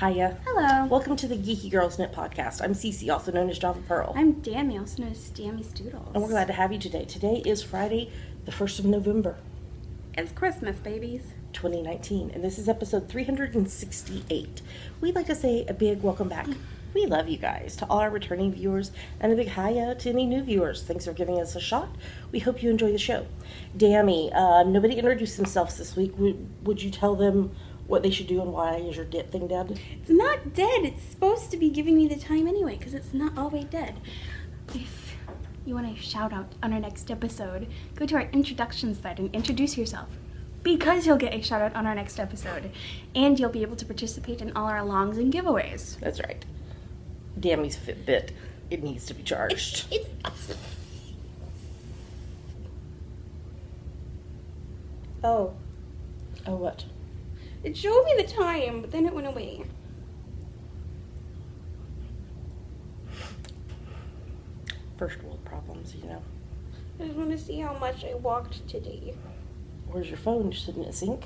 Hiya. Hello. Welcome to the Geeky Girls Knit Podcast. I'm Cece, also known as Java Pearl. I'm Dammy, also known as Dammy's Doodles. And we're glad to have you today. Today is Friday, the 1st of November. It's Christmas, babies. 2019, and this is episode 368. We'd like to say a big welcome back. We love you guys, to all our returning viewers, and a big hiya to any new viewers. Thanks for giving us a shot. We hope you enjoy the show. Dammy, nobody introduced themselves this week. Would you tell them what they should do and why is your thing dead? It's not dead. It's supposed to be giving me the time anyway, because it's not always dead. If you want a shout out on our next episode, go to our introduction site and introduce yourself, because you'll get a shout out on our next episode, and you'll be able to participate in all our longs and giveaways. That's right. Dammy's Fitbit, it needs to be charged. Oh, what? it showed me the time, but then it went away. First world problems, you know. I just want to see how much I walked today. Where's your phone? Shouldn't it sync?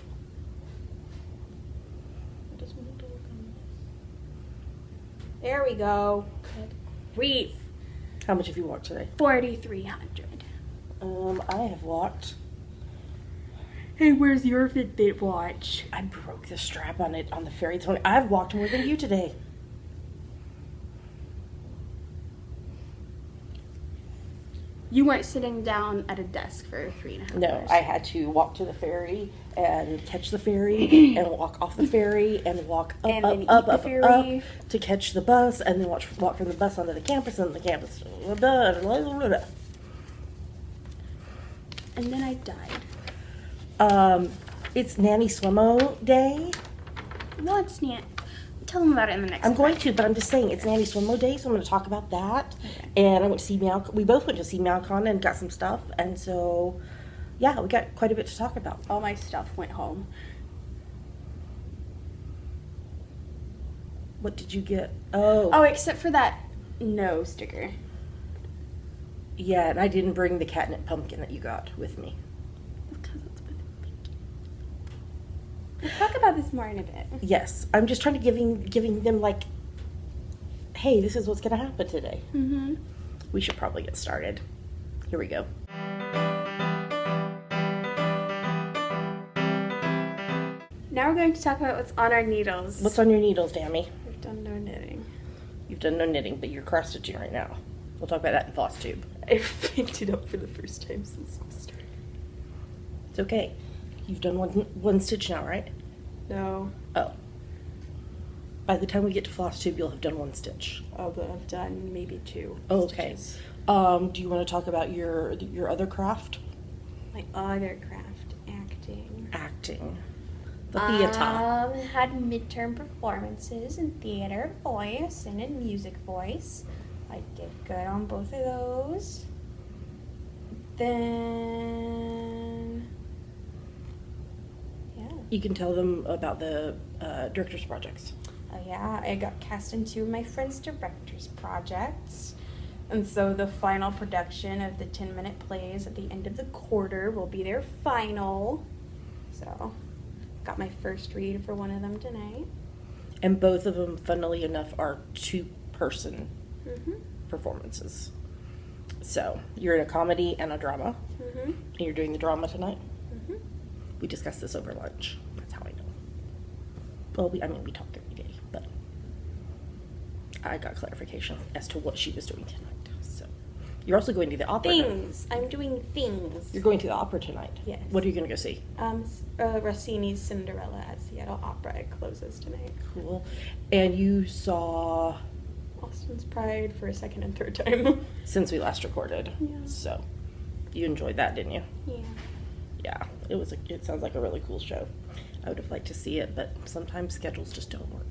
I just wanted to look on this. There we go. Good grief. How much have you walked today? 4,300. I have walked. Hey, where's your Fitbit watch? I broke the strap on it on the ferry. I've walked more than you today. You weren't sitting down at a desk for 3.5 hours. No, I had to walk to the ferry and catch the ferry and walk off the ferry and walk up, And up, then up, eat the up, ferry. up to catch the bus and then walk from the bus onto the campus and the campus. And then I died. It's Nanny Swimmo Day. Well, it's not. Tell them about it in the next I'm going part. to, but I'm just saying it's Nanny Swimmo Day, so I'm going to talk about that. Okay. And I went to see we both went to see MeowCon and got some stuff, and so yeah, we got quite a bit to talk about. All my stuff went home. What did you get? Oh, except for that no sticker. Yeah, and I didn't bring the catnip pumpkin that you got with me. Because it's been pinky. We'll talk about this more in a bit. Yes, I'm just trying to giving them like, hey, this is what's going to happen today. Mm-hmm. We should probably get started. Here we go. Now we're going to talk about what's on our needles. What's on your needles, Dammy? We've done no knitting. You've done no knitting, but you're cross-stitching right now. We'll talk about that in FlossTube. I picked it up for the first time since we started. It's okay. You've done one stitch now, right? No. Oh. By the time we get to FlossTube, you'll have done one stitch. Oh, but I've done maybe 2 Oh, okay. stitches. Do you want to talk about your other craft? My other craft, acting. Acting. The theater. Had midterm performances in theater voice and in music voice. I did good on both of those. Then, yeah. You can tell them about the director's projects. Oh yeah, I got cast in 2 of my friends' director's projects. And so the final production of the 10-minute plays at the end of the quarter will be their final. So, got my first read for one of them tonight. And both of them, funnily enough, are 2-person Mm-hmm. performances. So, you're in a comedy and a drama. Mm-hmm. And you're doing the drama tonight. Mm-hmm. We discussed this over lunch. That's how I know. Well, we talk every day, but I got clarification as to what she was doing tonight. So, you're also going to the opera. Things. I'm doing things. You're going to the opera tonight. Yes. What are you going to go see? Rossini's Cinderella at Seattle Opera. It closes tonight. Cool. And you saw Austin's Pride for a second and third time. since we last recorded. Yeah. So, you enjoyed that, didn't you? Yeah. Yeah. It sounds like a really cool show. I would have liked to see it, but sometimes schedules just don't work.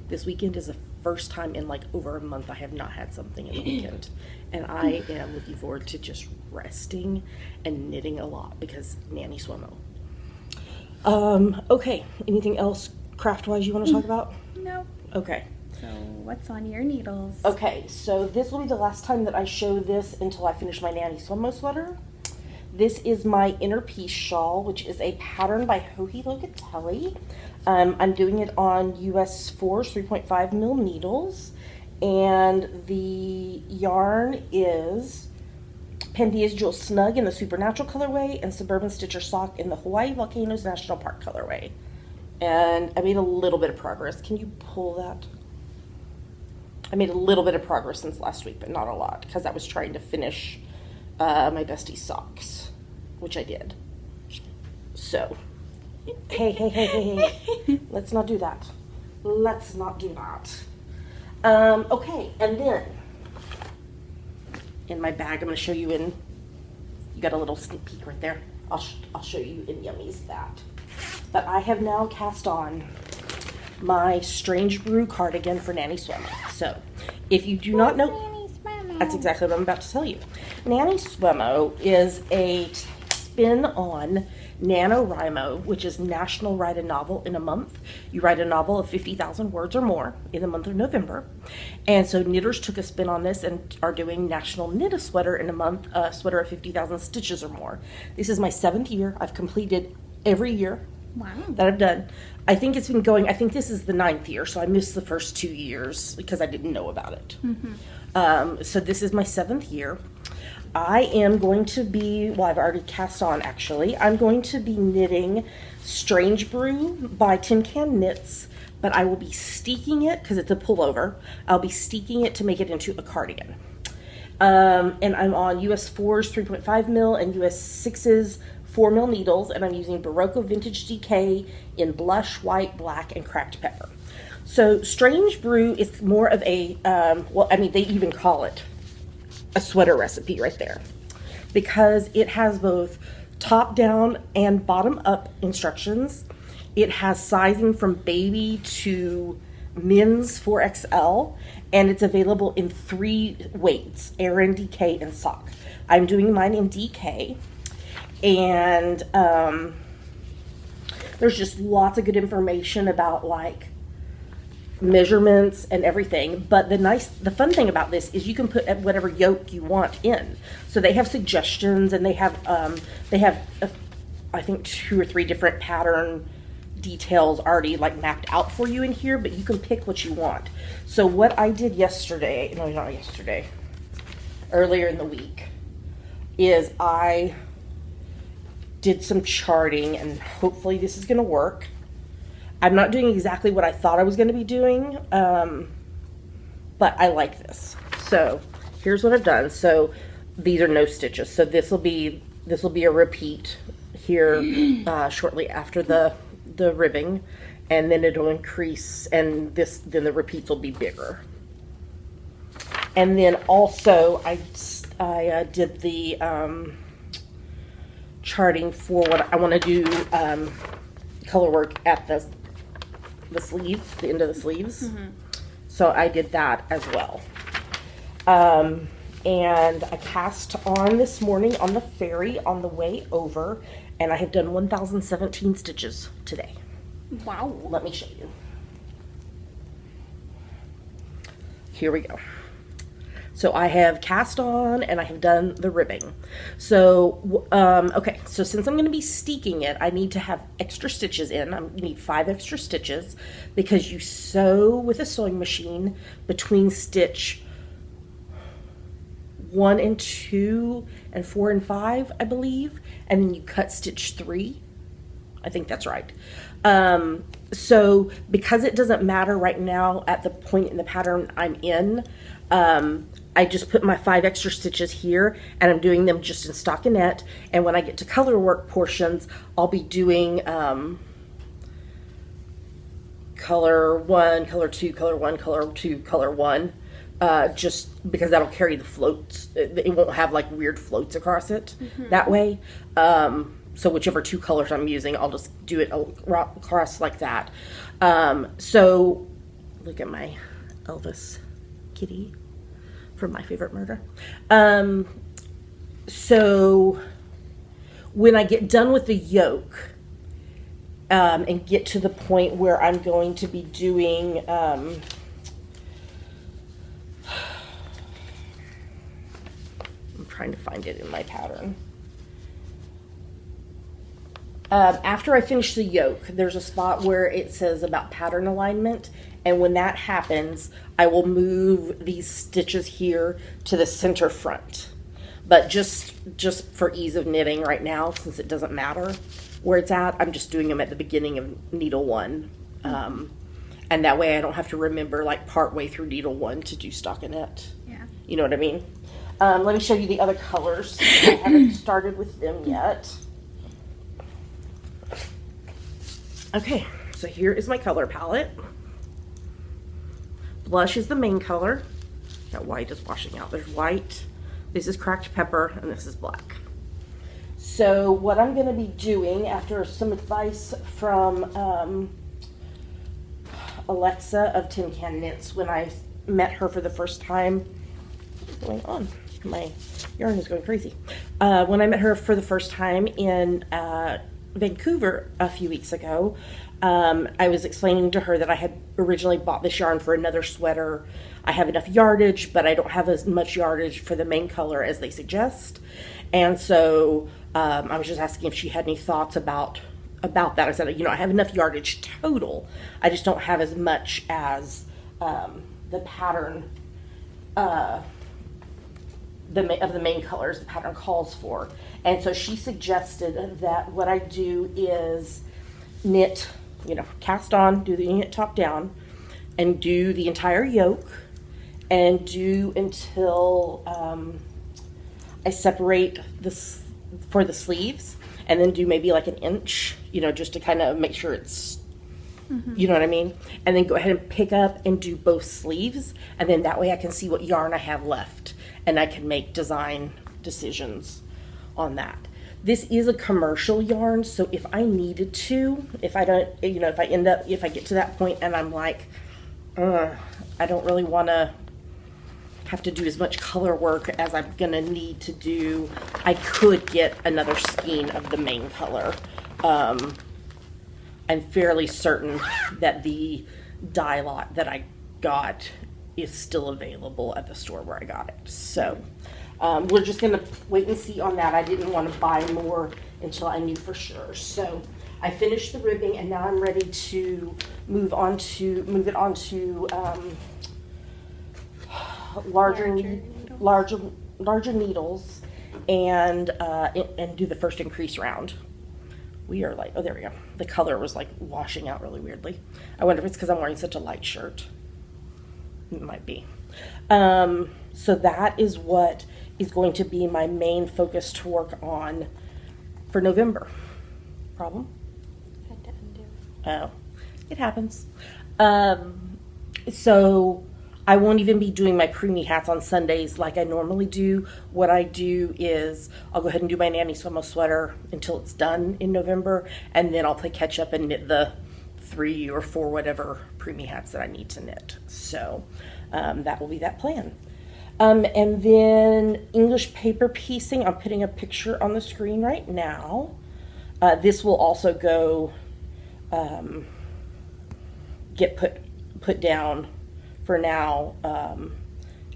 This weekend is the first time in like over a month I have not had something in the weekend. And I am looking forward to just resting and knitting a lot because Nanny Swimmo. Okay. Anything else craft-wise you want to talk about? Nope. Okay. So, what's on your needles? Okay, so this will be the last time that I show this until I finish my Nanny Swimmo sweater. This is my Inner Peace shawl, which is a pattern by Joji Locatelli. I'm doing it on US 4's 3.5 mil needles, and the yarn is Pandia's Jewel Snug in the Supernatural colorway and Suburban Stitcher Sock in the Hawaii Volcanoes National Park colorway. And I made a little bit of progress. Can you pull that? I made a little bit of progress since last week, but not a lot, because I was trying to finish my bestie socks, which I did. So, hey. Let's not do that. Let's not do that. Okay, and then in my bag, I'm going to show you in, you got a little sneak peek right there. I'll show you in Yummies that. But I have now cast on my Strange Brew cardigan for Nanny Swemo. So, if you do not know, that's exactly what I'm about to tell you. Nanny Swemo is a spin on NaNoWriMo, which is National Write a Novel in a Month. You write a novel of 50,000 words or more in the month of November. And so knitters took a spin on this and are doing National Knit a Sweater in a Month, a sweater of 50,000 stitches or more. This is my 7th year. I've completed every year that I've done. I think it's been going, I think this is the 9th year, so I missed the first 2 years because I didn't know about it. So this is my 7th year. I am going to be, well, I've already cast on actually. I'm going to be knitting Strange Brew by Tin Can Knits, but I will be steeking it because it's a pullover. I'll be steeking it to make it into a cardigan. And I'm on US 4's 3.5 mil and US 6's 4 mil needles, and I'm using Barocco Vintage DK in blush, white, black, and cracked pepper. So Strange Brew is more of a, well, I mean, they even call it a sweater recipe right there, because it has both top down and bottom up instructions. It has sizing from baby to men's 4XL, and it's available in 3 weights: Aran, DK, and sock. I'm doing mine in DK, and there's just lots of good information about like measurements and everything. But the fun thing about this is you can put whatever yoke you want in. So they have suggestions, and they have I think 2 or 3 different pattern details already like mapped out for you in here, but you can pick what you want. So what I did yesterday, no, not yesterday, earlier in the week, is I did some charting, and hopefully this is going to work. I'm not doing exactly what I thought I was going to be doing, but I like this. So here's what I've done. So these are no stitches. So this will be a repeat here shortly after the ribbing, and then it'll increase, and then the repeats will be bigger. And then also I did the charting for what I want to do color work at the sleeve, the end of the sleeves. So I did that as well. And I cast on this morning on the ferry on the way over, and I have done 1,017 stitches today. Wow. Let me show you. Here we go. So I have cast on and I have done the ribbing. So, okay, so since I'm going to be steeking it, I need to have extra stitches in. You need 5 extra stitches, because you sew with a sewing machine between stitch 1 and 2 and 4 and 5, I believe, and then you cut stitch 3. I think that's right. So because it doesn't matter right now at the point in the pattern I'm in, I just put my 5 extra stitches here, and I'm doing them just in stockinette. And when I get to color work portions, I'll be doing color 1, color 2, color 1, color 2, color 1, just because that'll carry the floats. It won't have like weird floats across it that way. So whichever 2 colors I'm using, I'll just do it across like that. So look at my Elvis kitty from My Favorite Murder. So when I get done with the yoke, and get to the point where I'm going to be doing, I'm trying to find it in my pattern. After I finish the yoke, there's a spot where it says about pattern alignment, and when that happens, I will move these stitches here to the center front. But just for ease of knitting right now, since it doesn't matter where it's at, I'm just doing them at the beginning of needle 1. And that way I don't have to remember like part way through needle 1 to do stockinette. Yeah. You know what I mean? Let me show you the other colors. I haven't started with them yet. Okay, so here is my color palette. Blush is the main color. That white is washing out. There's white. This is cracked pepper, and this is black. So what I'm going to be doing, after some advice from Alexa of Tin Can Knits, when I met her for the first time, what's going on? My yarn is going crazy. When I met her for the first time in Vancouver a few weeks ago, I was explaining to her that I had originally bought this yarn for another sweater. I have enough yardage, but I don't have as much yardage for the main color as they suggest. And so I was just asking if she had any thoughts about that. I said, I have enough yardage total. I just don't have as much as the pattern of the main colors the pattern calls for. And so she suggested that what I do is knit, cast on, do the knit top down, and do the entire yoke, and do until I separate this for the sleeves, and then do maybe like an inch, just to kind of make sure it's, you know what I mean? And then go ahead and pick up and do both sleeves, and then that way I can see what yarn I have left, and I can make design decisions on that. This is a commercial yarn, so if I needed to, if I get to that point and I'm like, I don't really want to have to do as much color work as I'm gonna need to do, I could get another skein of the main color. I'm fairly certain that the dye lot that I got is still available at the store where I got it. So we're just gonna wait and see on that. I didn't want to buy more until I knew for sure. So I finished the ribbing, and now I'm ready to move it on to larger needles and do the first increase round. We are like, oh, there we go. The color was like washing out really weirdly. I wonder if it's because I'm wearing such a light shirt. It might be. So that is what is going to be my main focus to work on for November. Problem? Had to undo. Oh, it happens. So I won't even be doing my preemie hats on Sundays like I normally do. What I do is I'll go ahead and do my Nanny Swimo sweater until it's done in November, and then I'll play catch up and knit the 3 or 4 whatever preemie hats that I need to knit. So that will be that plan. And then English paper piecing, I'm putting a picture on the screen right now. This will also go get put down for now, and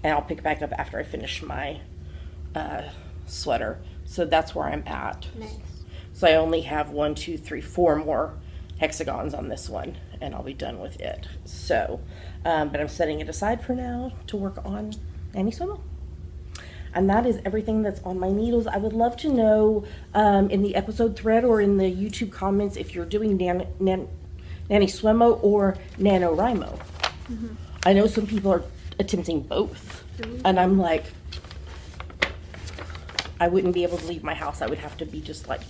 I'll pick it back up after I finish my sweater. So that's where I'm at. Nice. So I only have 1, 2, 3, 4 more hexagons on this one, and I'll be done with it. So, but I'm setting it aside for now to work on Nanny Swimo. And that is everything that's on my needles. I would love to know in the episode thread or in the YouTube comments if you're doing Nanny Swimo or NaNoWriMo. Mm-hmm. I know some people are attempting both. Mm-hmm. And I'm like, I wouldn't be able to leave my house. I would have to be just like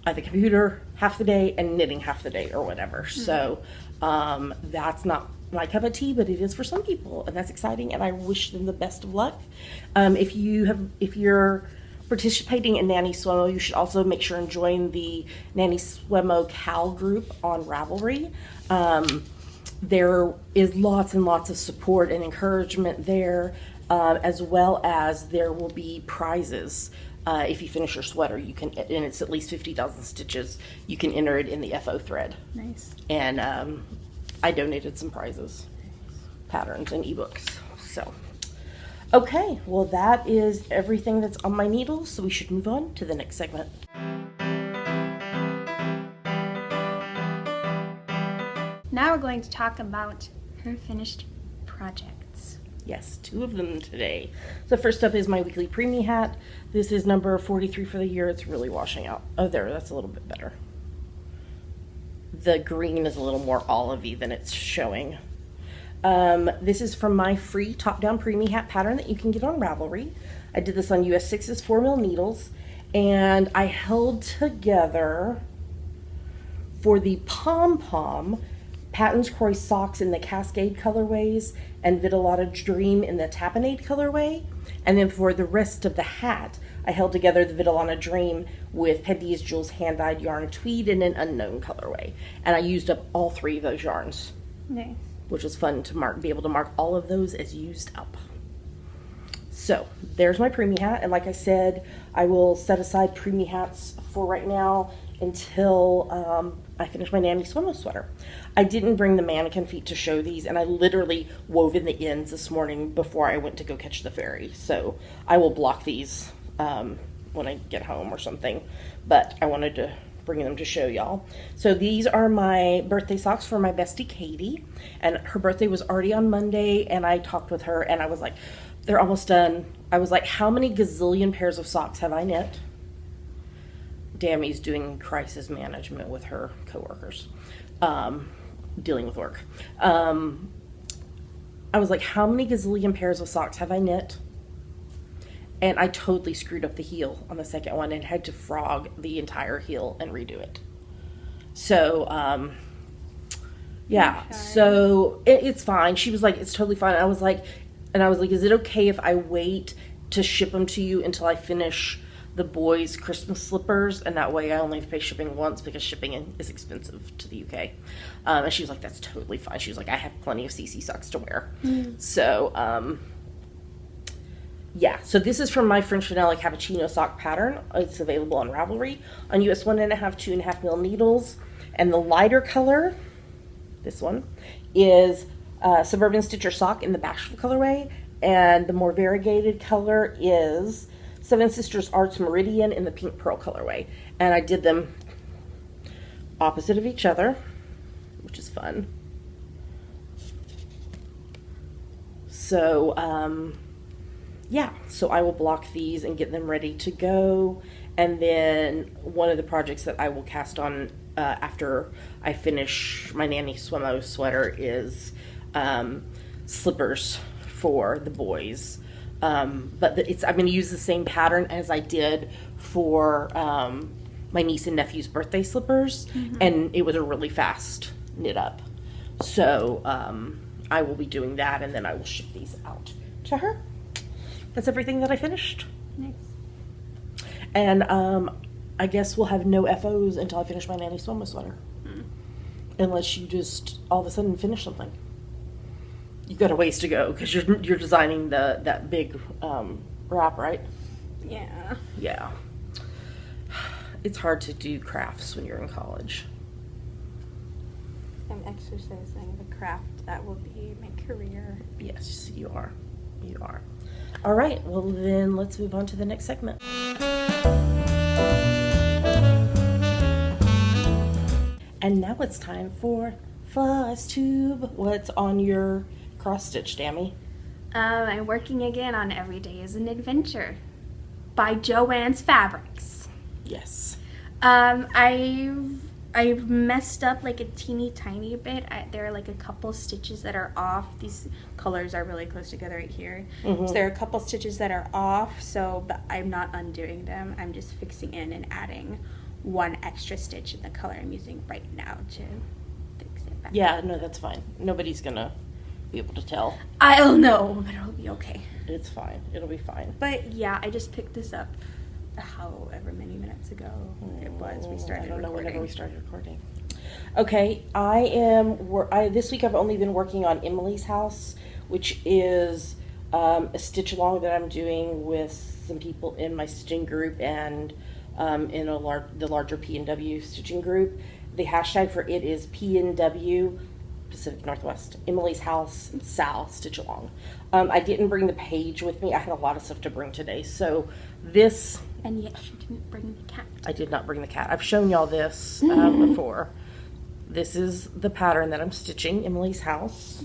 at the computer half the day and knitting half the day or whatever. Mm-hmm. So that's not my cup of tea, but it is for some people, and that's exciting, and I wish them the best of luck. If you're participating in Nanny Swimo, you should also make sure and join the Nanny Swimo Cal group on Ravelry. There is lots and lots of support and encouragement there, as well as there will be prizes. If you finish your sweater, you can, and it's at least 50,000 stitches, you can enter it in the FO thread. Nice. And I donated some prizes, patterns, and ebooks. So, okay, well, that is everything that's on my needles, so we should move on to the next segment. Now we're going to talk about her finished projects. Yes, 2 of them today. So first up is my weekly preemie hat. This is number 43 for the year. It's really washing out. Oh, there, that's a little bit better. The green is a little more olivey than it's showing. This is from my free top-down preemie hat pattern that you can get on Ravelry. I did this on US 6's 4mm needles, and I held together for the pom-pom Patton's Croix socks in the Cascade colorways and Vitalotta Dream in the Tapenade colorway. And then for the rest of the hat, I held together the Vitalotta Dream with Pendia's Jewels hand-dyed yarn tweed in an unknown colorway. And I used up all 3 of those yarns. Nice. Which was fun to be able to mark all of those as used up. So there's my preemie hat, and like I said, I will set aside preemie hats for right now until I finish my Nanny Swimmo sweater. I didn't bring the mannequin feet to show these, and I literally wove in the ends this morning before I went to go catch the ferry. So I will block these when I get home or something, but I wanted to bring them to show y'all. So these are my birthday socks for my bestie Katie, and her birthday was already on Monday, and I talked with her and I was like, they're almost done. I was like, how many gazillion pairs of socks have I knit? Dammy's doing crisis management with her coworkers, dealing with work. I was like, how many gazillion pairs of socks have I knit? And I totally screwed up the heel on the second one and had to frog the entire heel and redo it. So, yeah, Okay. so it's fine. She was like, it's totally fine. I was like, is it okay if I wait to ship them to you until I finish the boys' Christmas slippers? And that way I only have to pay shipping once because shipping is expensive to the UK. And she was like, that's totally fine. She was like, I have plenty of CC socks to wear. So, yeah, so this is from my French Vanilla Cappuccino sock pattern. It's available on Ravelry on US 1.5, 2.5 mil needles. And the lighter color, this one, is Suburban Stitcher sock in the Bashful colorway. And the more variegated color is Seven Sisters Arts Meridian in the Pink Pearl colorway. And I did them opposite of each other, which is fun. So, yeah, so I will block these and get them ready to go. And then one of the projects that I will cast on after I finish my Nanny Swimmo sweater is slippers for the boys. But I'm going to use the same pattern as I did for my niece and nephew's birthday slippers. And it was a really fast knit up. So I will be doing that, and then I will ship these out to her. That's everything that I finished. Nice. And I guess we'll have no FOs until I finish my Nanny Swimmo sweater. Unless you just all of a sudden finish something. You've got a ways to go because you're designing that big wrap, right? Yeah. Yeah. It's hard to do crafts when you're in college. I'm exercising the craft that will be my career. Yes, you are. You are. All right, well then let's move on to the next segment. And now it's time for FlossTube. What's on your cross stitch, Dammy? I'm working again on Every Day is an Adventure by Joann's Fabrics. Yes. I've messed up like a teeny tiny bit. There are like a couple stitches that are off. These colors are really close together right here. So there are a couple stitches that are off, but I'm not undoing them. I'm just fixing in and adding one extra stitch in the color I'm using right now to fix it back. Yeah, no, that's fine. Nobody's gonna be able to tell. I'll know, but it'll be okay. It's fine. It'll be fine. But yeah, I just picked this up however many minutes ago it was. We started I don't know recording. whenever we started recording. Okay, this week I've only been working on Emily's House, which is a stitch along that I'm doing with some people in my stitching group and in the larger P&W stitching group. The hashtag for it is P&W Pacific Northwest, Emily's House, Sal, Stitch Along. I didn't bring the page with me. I had a lot of stuff to bring today. So this... And yet she didn't bring the cat. I did not bring the cat. I've shown y'all this before. this is the pattern that I'm stitching, Emily's house.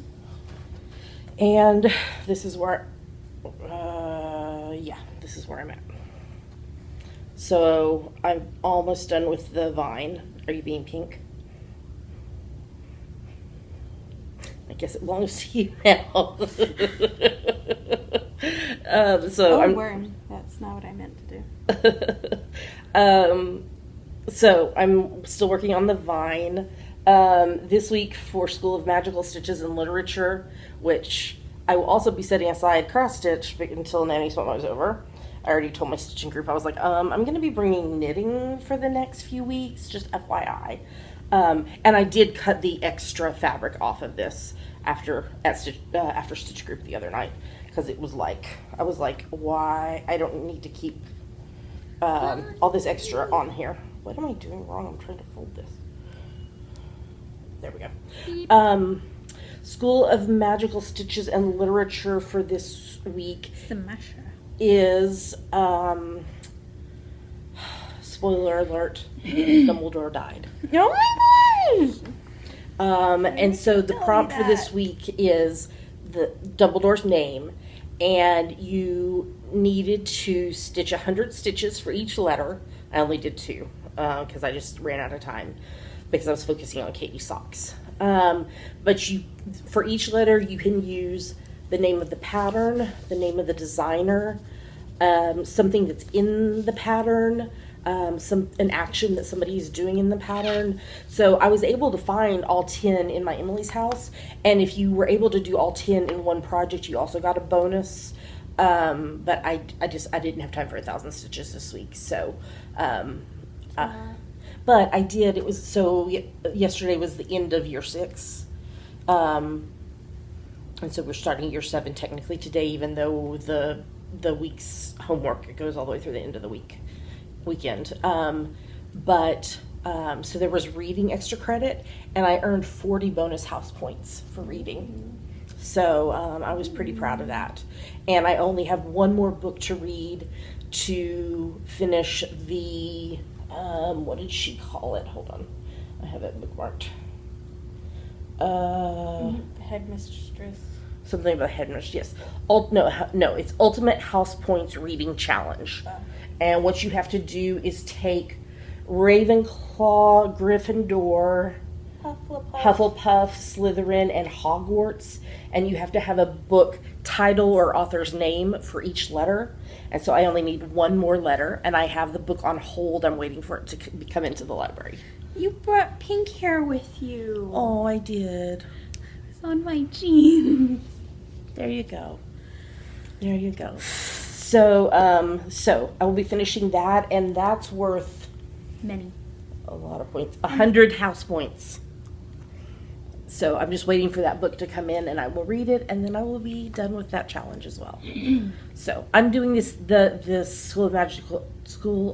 And this is where, this is where I'm at. So I'm almost done with the vine. Are you being pink? I guess it belongs to you now. Worm. That's not what I meant to do. So I'm still working on the vine. This week for School of Magical Stitches and Literature, which I will also be setting aside cross stitch until Nanny Swap was over. I already told my stitching group, I was like, I'm going to be bringing knitting for the next few weeks, just FYI. And I did cut the extra fabric off of this after stitch group the other night, because it was like, I was like, why? I don't need to keep all this extra on here. What am I doing wrong? I'm trying to fold this. There we go. School of Magical Stitches and Literature for this week is, spoiler alert, Dumbledore died. Oh my gosh! And so the prompt for this week is the Dumbledore's name, and you needed to stitch 100 stitches for each letter. I only did 2 because I just ran out of time because I was focusing on Katie's socks. But for each letter, you can use the name of the pattern, the name of the designer, something that's in the pattern, an action that somebody is doing in the pattern. So I was able to find all 10 in my Emily's house, and if you were able to do all 10 in one project, you also got a bonus. But I didn't have time for 1,000 stitches this week, so but I did. It was yesterday was the end of year 6, and so we're starting year 7 technically today, even though the week's homework, it goes all the way through the end of the weekend. So there was reading extra credit, and I earned 40 bonus house points for reading. So I was pretty proud of that. And I only have one more book to read to finish the, what did she call it? Hold on. I have it bookmarked. The headmistress. Something about headmistress, yes. No, it's Ultimate House Points Reading Challenge. And what you have to do is take Ravenclaw, Gryffindor, Hufflepuff, Slytherin, and Hogwarts, and you have to have a book title or author's name for each letter. And so I only need one more letter, and I have the book on hold. I'm waiting for it to come into the library. You brought pink hair with you. Oh, I did. It's on my jeans. There you go. There you go. So I will be finishing that, and that's worth a lot of points. 100 house points. So I'm just waiting for that book to come in, and I will read it, and then I will be done with that challenge as well. So I'm doing this School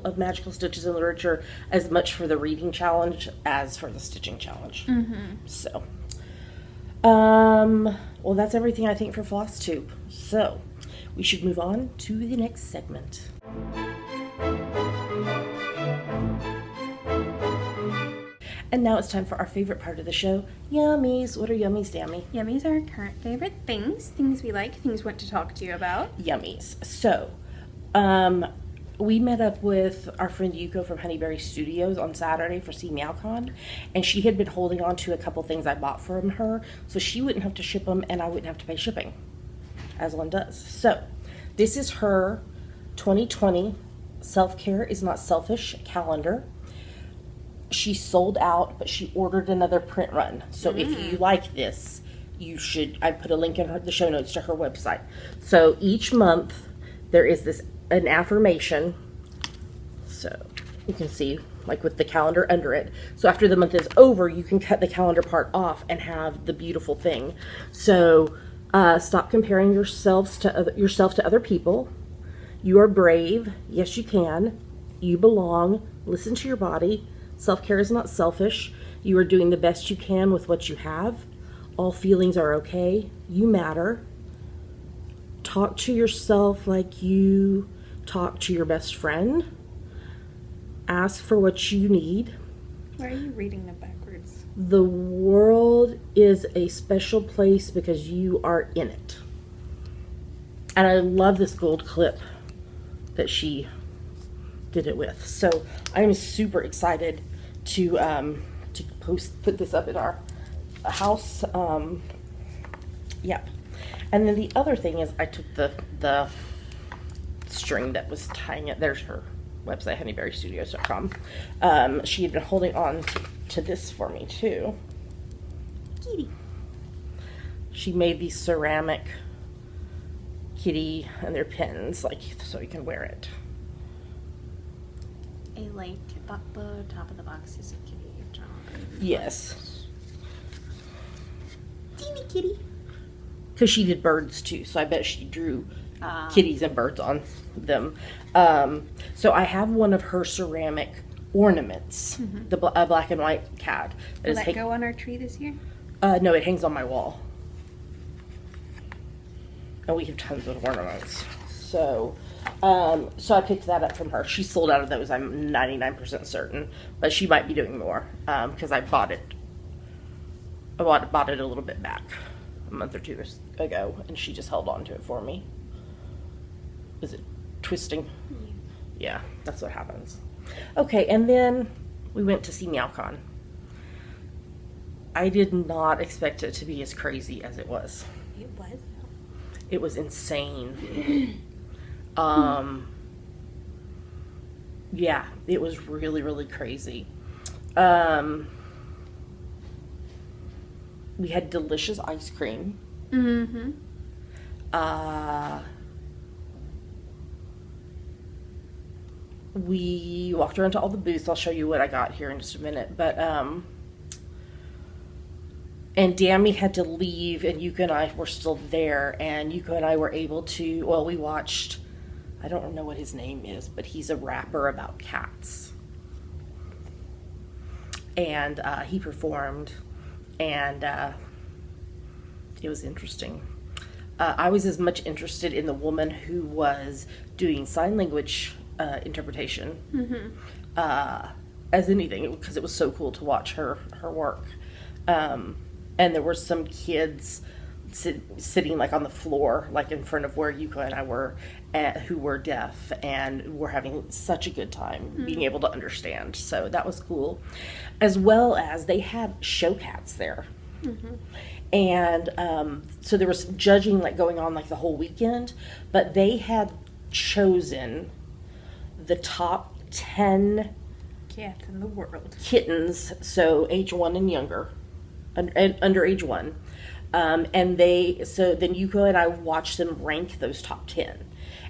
of Magical Stitches and Literature as much for the reading challenge as for the stitching challenge. So, well, that's everything I think for FlossTube. So we should move on to the next segment. And now it's time for our favorite part of the show, Yummies. What are yummies, Dammy? Yummies are our current favorite things we like, things we want to talk to you about. Yummies. So, we met up with our friend Yuko from Honeyberry Studios on Saturday for CMeowCon, and she had been holding on to a couple things I bought from her, so she wouldn't have to ship them, and I wouldn't have to pay shipping, as one does. So, this is her 2020 Self-Care is Not Selfish calendar. She sold out, but she ordered another print run. So if you like this, you should, I put a link in the show notes to her website. So each month there is an affirmation. So you can see, like with the calendar under it. So after the month is over, you can cut the calendar part off and have the beautiful thing. So stop comparing yourself to other people. You are brave. Yes, you can. You belong. Listen to your body. Self-care is not selfish. You are doing the best you can with what you have. All feelings are okay. You matter. Talk to yourself like you talk to your best friend. Ask for what you need. Why are you reading them backwards? The world is a special place because you are in it. And I love this gold clip that she did it with. So I'm super excited to put this up in our house. Yep. And then the other thing is I took the string that was tying it. There's her website, honeyberrystudios.com. She had been holding on to this for me too. Kitty. She made these ceramic kitty and their pins, like, so you can wear it. A lake at the top of the box is a kitty drawing. Yes. Teeny kitty. Because she did birds too, so I bet she drew kitties and birds on them. So I have one of her ceramic ornaments, the black and white cat. Will that go on our tree this year? No, it hangs on my wall. And we have tons of ornaments. So I picked that up from her. She sold out of those, I'm 99% certain. But she might be doing more, because I bought it. I bought it a little bit back a month or two ago, and she just held on to it for me. Is it twisting? Yeah, that's what happens. Okay, and then we went to see MeowCon. I did not expect it to be as crazy as it was. It was. It was insane. Yeah, it was really, really crazy. We had delicious ice cream. Mm-hmm. We walked around to all the booths. I'll show you what I got here in just a minute. But, and Dammy had to leave, and Yuka and I were still there, and Yuka and I were able to, well, we watched, I don't know what his name is, but he's a rapper about cats. And he performed, and it was interesting. I was as much interested in the woman who was doing sign language interpretation as anything, because it was so cool to watch her work. And there were some kids sitting like on the floor, like in front of where Yuka and I were, who were deaf, and were having such a good time being able to understand. So that was cool. As well as they had show cats there. And so there was judging like going on like the whole weekend, but they had chosen the top 10 Cats in the world. kittens, so age 1 and younger, and under age 1. And then Yuko and I watched them rank those top 10.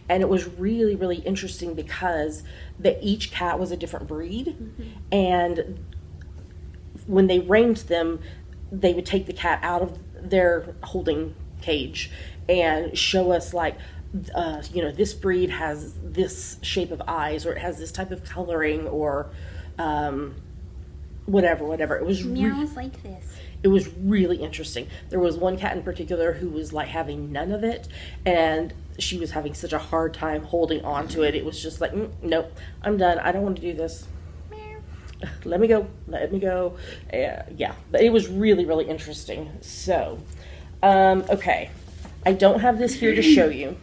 And it was really, really interesting because each cat was a different breed. And when they ranked them, they would take the cat out of their holding cage and show us like, this breed has this shape of eyes, or it has this type of coloring, or whatever. It was Meows like this. It was really interesting. There was one cat in particular who was like having none of it, and she was having such a hard time holding on to it. It was just like, nope, I'm done. I don't want to do this. Let me go. Yeah, but it was really, really interesting. So, okay. I don't have this here to show you,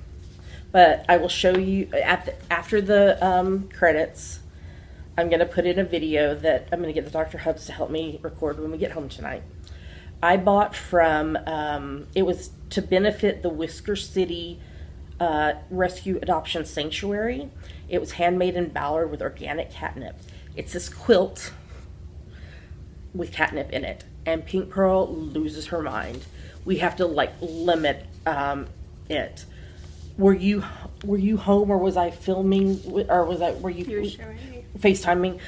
but I will show you after the credits. I'm going to put in a video that I'm going to get the Dr. Hubs to help me record when we get home tonight. I bought from, it was to benefit the Whisker City Rescue Adoption Sanctuary. It was handmade in Ballard with organic catnip. It's this quilt with catnip in it, and Pink Pearl loses her mind. We have to like limit it. Were you home, or was I filming, or were you showing me. FaceTiming?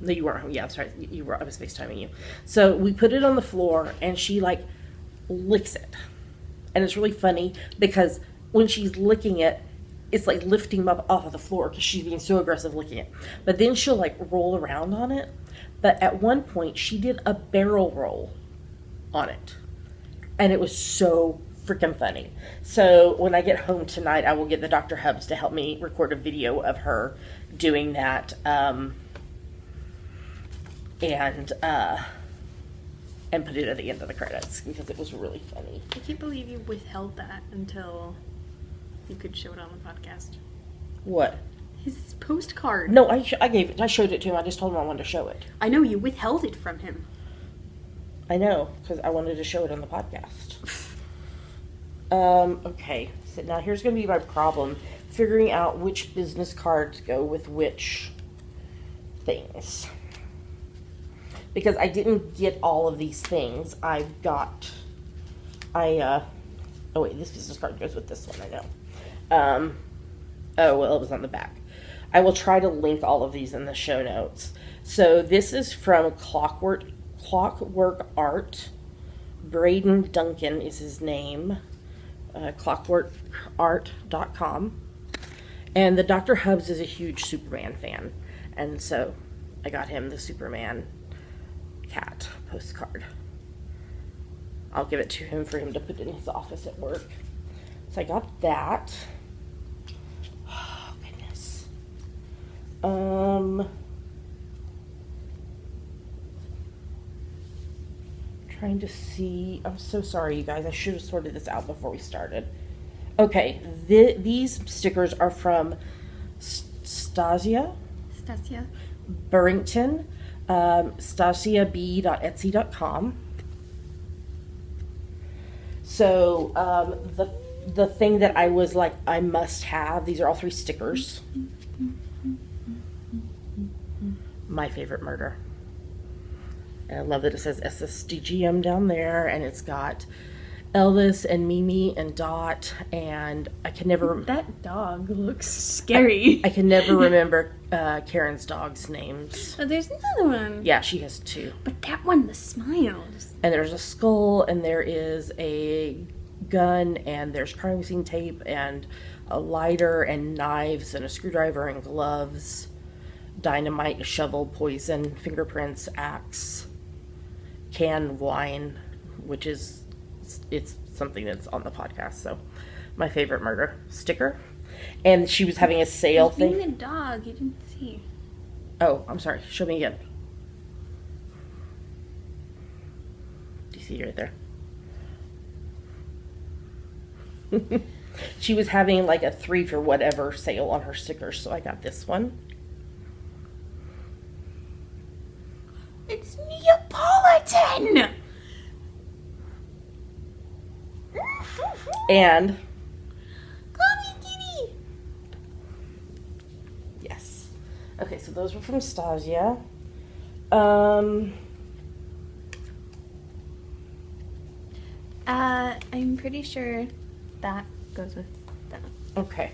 No, you weren't home. Yeah, that's right. You were. I was FaceTiming you. So we put it on the floor, and she like licks it, and it's really funny because when she's licking it, it's like lifting him up off of the floor because she's being so aggressive licking it. But then she'll like roll around on it. But at one point, she did a barrel roll on it, and it was so freaking funny. So when I get home tonight, I will get the Dr. Hubs to help me record a video of her doing that. and put it at the end of the credits because it was really funny. I can't believe you withheld that until you could show it on the podcast. What? His postcard. No, I showed it to him. I just told him I wanted to show it. I know, you withheld it from him. I know, because I wanted to show it on the podcast. Okay, so now here's going to be my problem. Figuring out which business cards go with which things. Because I didn't get all of these things. Oh wait, this business card goes with this one, I know. Oh, well, it was on the back. I will try to link all of these in the show notes. So this is from Clockwork Art. Braden Duncan is his name. Clockworkart.com. And the Dr. Hubbs is a huge Superman fan. And so I got him the Superman cat postcard. I'll give it to him for him to put in his office at work. So I got that. Oh, goodness. Trying to see. I'm so sorry, you guys. I should have sorted this out before we started. Okay, these stickers are from Stasia Burrington, stasiab.etsy.com. So the thing that I was like, I must have, these are all 3 stickers. My favorite murder. And I love that it says SSDGM down there, and it's got Elvis and Mimi and Dot, and I can never... That dog looks scary. I can never remember Karen's dog's names. Oh, there's another one. Yeah, she has 2. But that one, the smiles. And there's a skull, and there is a gun, and there's crime scene tape, and a lighter, and knives, and a screwdriver, and gloves, dynamite, a shovel, poison, fingerprints, axe, canned wine, which is, it's something that's on the podcast, so my favorite murder sticker. And she was having a sale thing. Being a dog, you didn't see. Oh, I'm sorry. Show me again. Do you see it right there? She was having like a 3 for whatever sale on her stickers, so I got this one. It's Neapolitan! And Come kitty! yes. Okay, so those were from Stasia. I'm pretty sure that goes with that. Okay.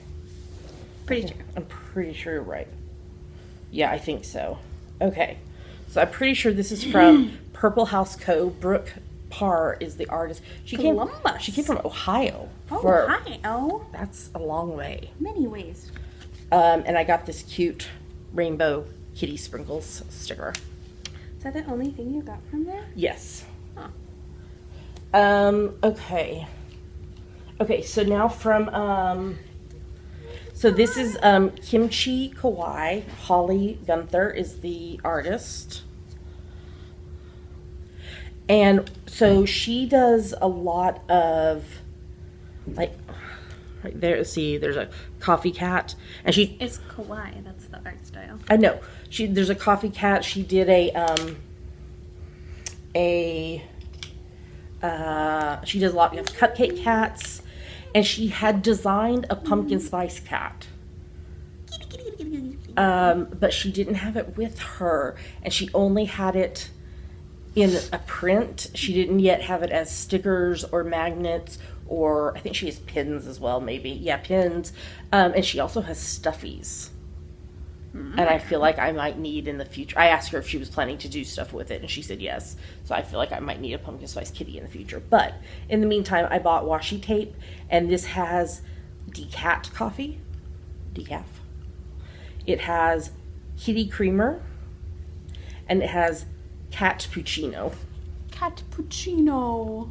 Pretty sure. I'm pretty sure you're right. Yeah, I think so. Okay. So I'm pretty sure this is from Purple House Co. Brooke Parr is the artist. She came from Ohio. Ohio? That's a long way. Many ways. And I got this cute rainbow kitty sprinkles sticker. Is that the only thing you got from there? Yes. Huh. Okay. Okay, so now from, so this is Kimchi Kawaii. Holly Gunther is the artist. And so she does a lot of, like, right there, see, there's a coffee cat. And It's kawaii, that's the art style. I know. There's a coffee cat. She did she does a lot of cupcake cats, and she had designed a pumpkin spice cat. But she didn't have it with her, and she only had it in a print. She didn't yet have it as stickers or magnets, or I think she has pins as well, maybe. Yeah, pins. And she also has stuffies. And I feel like I might need in the future. I asked her if she was planning to do stuff with it, and she said yes. So I feel like I might need a pumpkin spice kitty in the future. But in the meantime, I bought washi tape, and this has decaf coffee. Decaf. It has kitty creamer, and it has cat puccino. Cat puccino.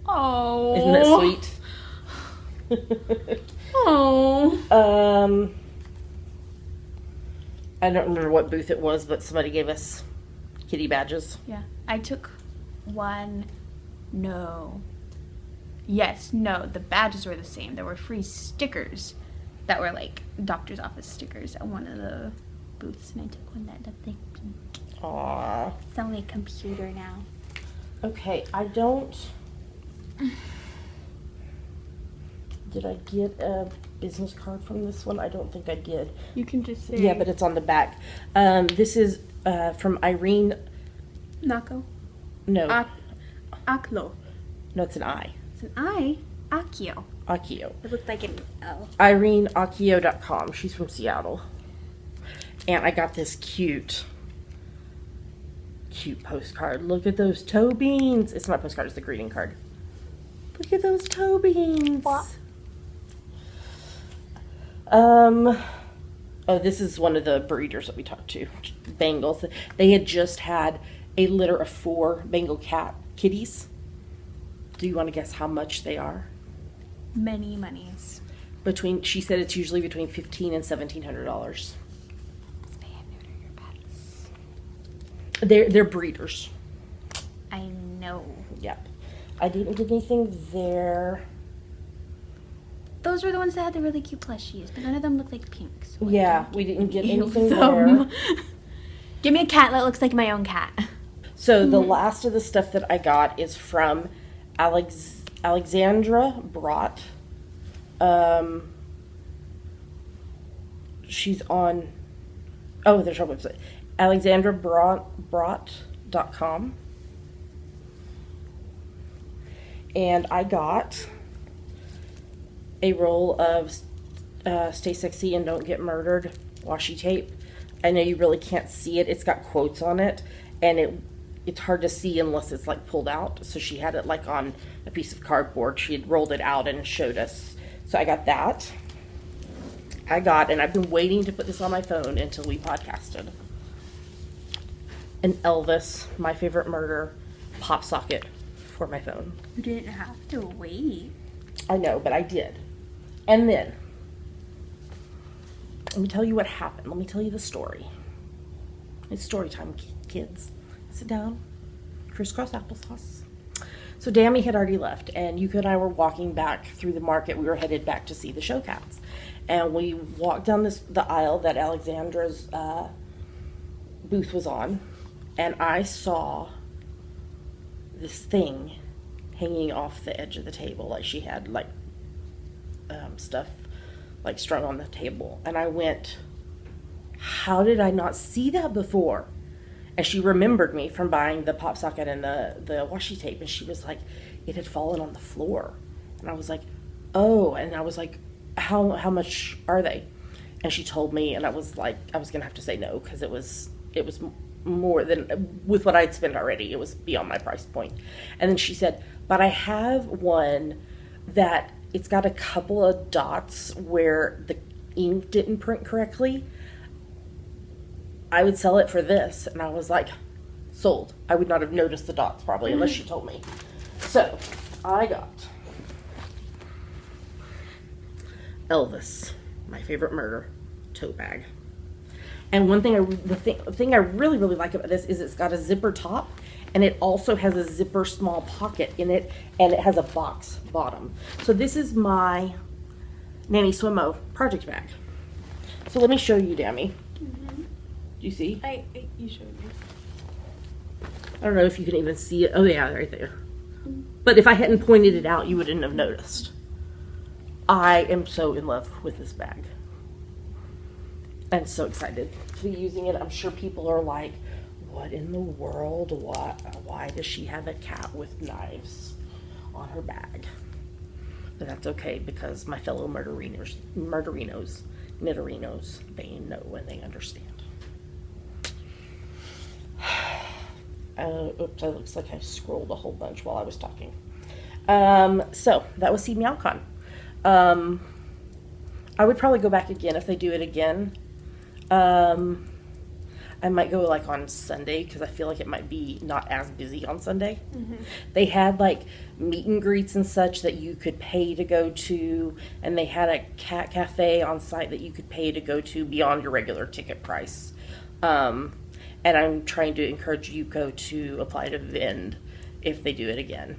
Oh. Isn't that sweet? Oh. I don't remember what booth it was, but somebody gave us kitty badges. Yeah. I took one. No. Yes, no. The badges were the same. There were free stickers that were like doctor's office stickers at one of the booths, and I took one that looked like pink. Aww. It's on my computer now. Okay, I don't... Did I get a business card from this one? I don't think I did. You can just say. Yeah, but it's on the back. This is from Irene... Nako. No. Aklo. No, it's an I. It's an I. Akio. Akio. It looked like an L. IreneAkio.com. She's from Seattle. And I got this cute postcard. Look at those toe beans. It's not a postcard, it's a greeting card. Look at those toe beans. What? Oh, this is one of the breeders that we talked to. Bengals. They had just had a litter of 4 Bengal kitties. Do you want to guess how much they are? Many monies. She said it's usually between $1,500 and $1,700. Spay and neuter your pets. They're breeders. I know. Yep. I didn't get anything there. Those were the ones that had the really cute plushies, but none of them looked like pinks. So Yeah, we didn't get anything them. there. Give me a cat that looks like my own cat. So the last of the stuff that I got is from Alexandra Brott. She's on... Oh, there's her website. AlexandraBrott.com. And I got a roll of Stay Sexy and Don't Get Murdered washi tape. I know you really can't see it. It's got quotes on it, and it's hard to see unless it's like pulled out. So she had it like on a piece of cardboard. She had rolled it out and showed us. So I got that. And I've been waiting to put this on my phone until we podcasted. An Elvis, My Favorite Murder, pop socket for my phone. You didn't have to wait. I know, but I did. And then, let me tell you what happened. Let me tell you the story. It's story time, kids. Sit down. Crisscross applesauce. So Dammy had already left, and Yuka and I were walking back through the market. We were headed back to see the show cats. And we walked down the aisle that Alexandra's booth was on, and I saw this thing hanging off the edge of the table. Like she had like stuff like strung on the table. And I went, how did I not see that before? And she remembered me from buying the pop socket and the washi tape. And she was like, it had fallen on the floor. And I was like, oh. And I was like, how much are they? And she told me, and I was like, I was going to have to say no, because it was more than, with what I'd spent already, it was beyond my price point. And then she said, but I have one that it's got a couple of dots where the ink didn't print correctly. I would sell it for this. And I was like, sold. I would not have noticed the dots probably unless she told me. So I got Elvis, My Favorite Murder tote bag. And one thing, the thing I really, really like about this is it's got a zipper top, and it also has a zipper small pocket in it, and it has a box bottom. So this is my Nanny Swimmo project bag. So let me show you, Dammy. Mm-hmm. Do you see? You showed me. I don't know if you can even see it. Oh yeah, right there. But if I hadn't pointed it out, you wouldn't have noticed. I am so in love with this bag. I'm so excited to be using it. I'm sure people are like, what in the world? Why does she have a cat with knives on her bag? But that's okay, because my fellow murderinos, nitterinos, they know and they understand. Oops, it looks like I scrolled a whole bunch while I was talking. So that was See MeowCon. I would probably go back again if they do it again. I might go like on Sunday because I feel like it might be not as busy on Sunday. They had like meet and greets and such that you could pay to go to, and they had a cat cafe on site that you could pay to go to beyond your regular ticket price. And I'm trying to encourage Yuko to apply to Vind if they do it again.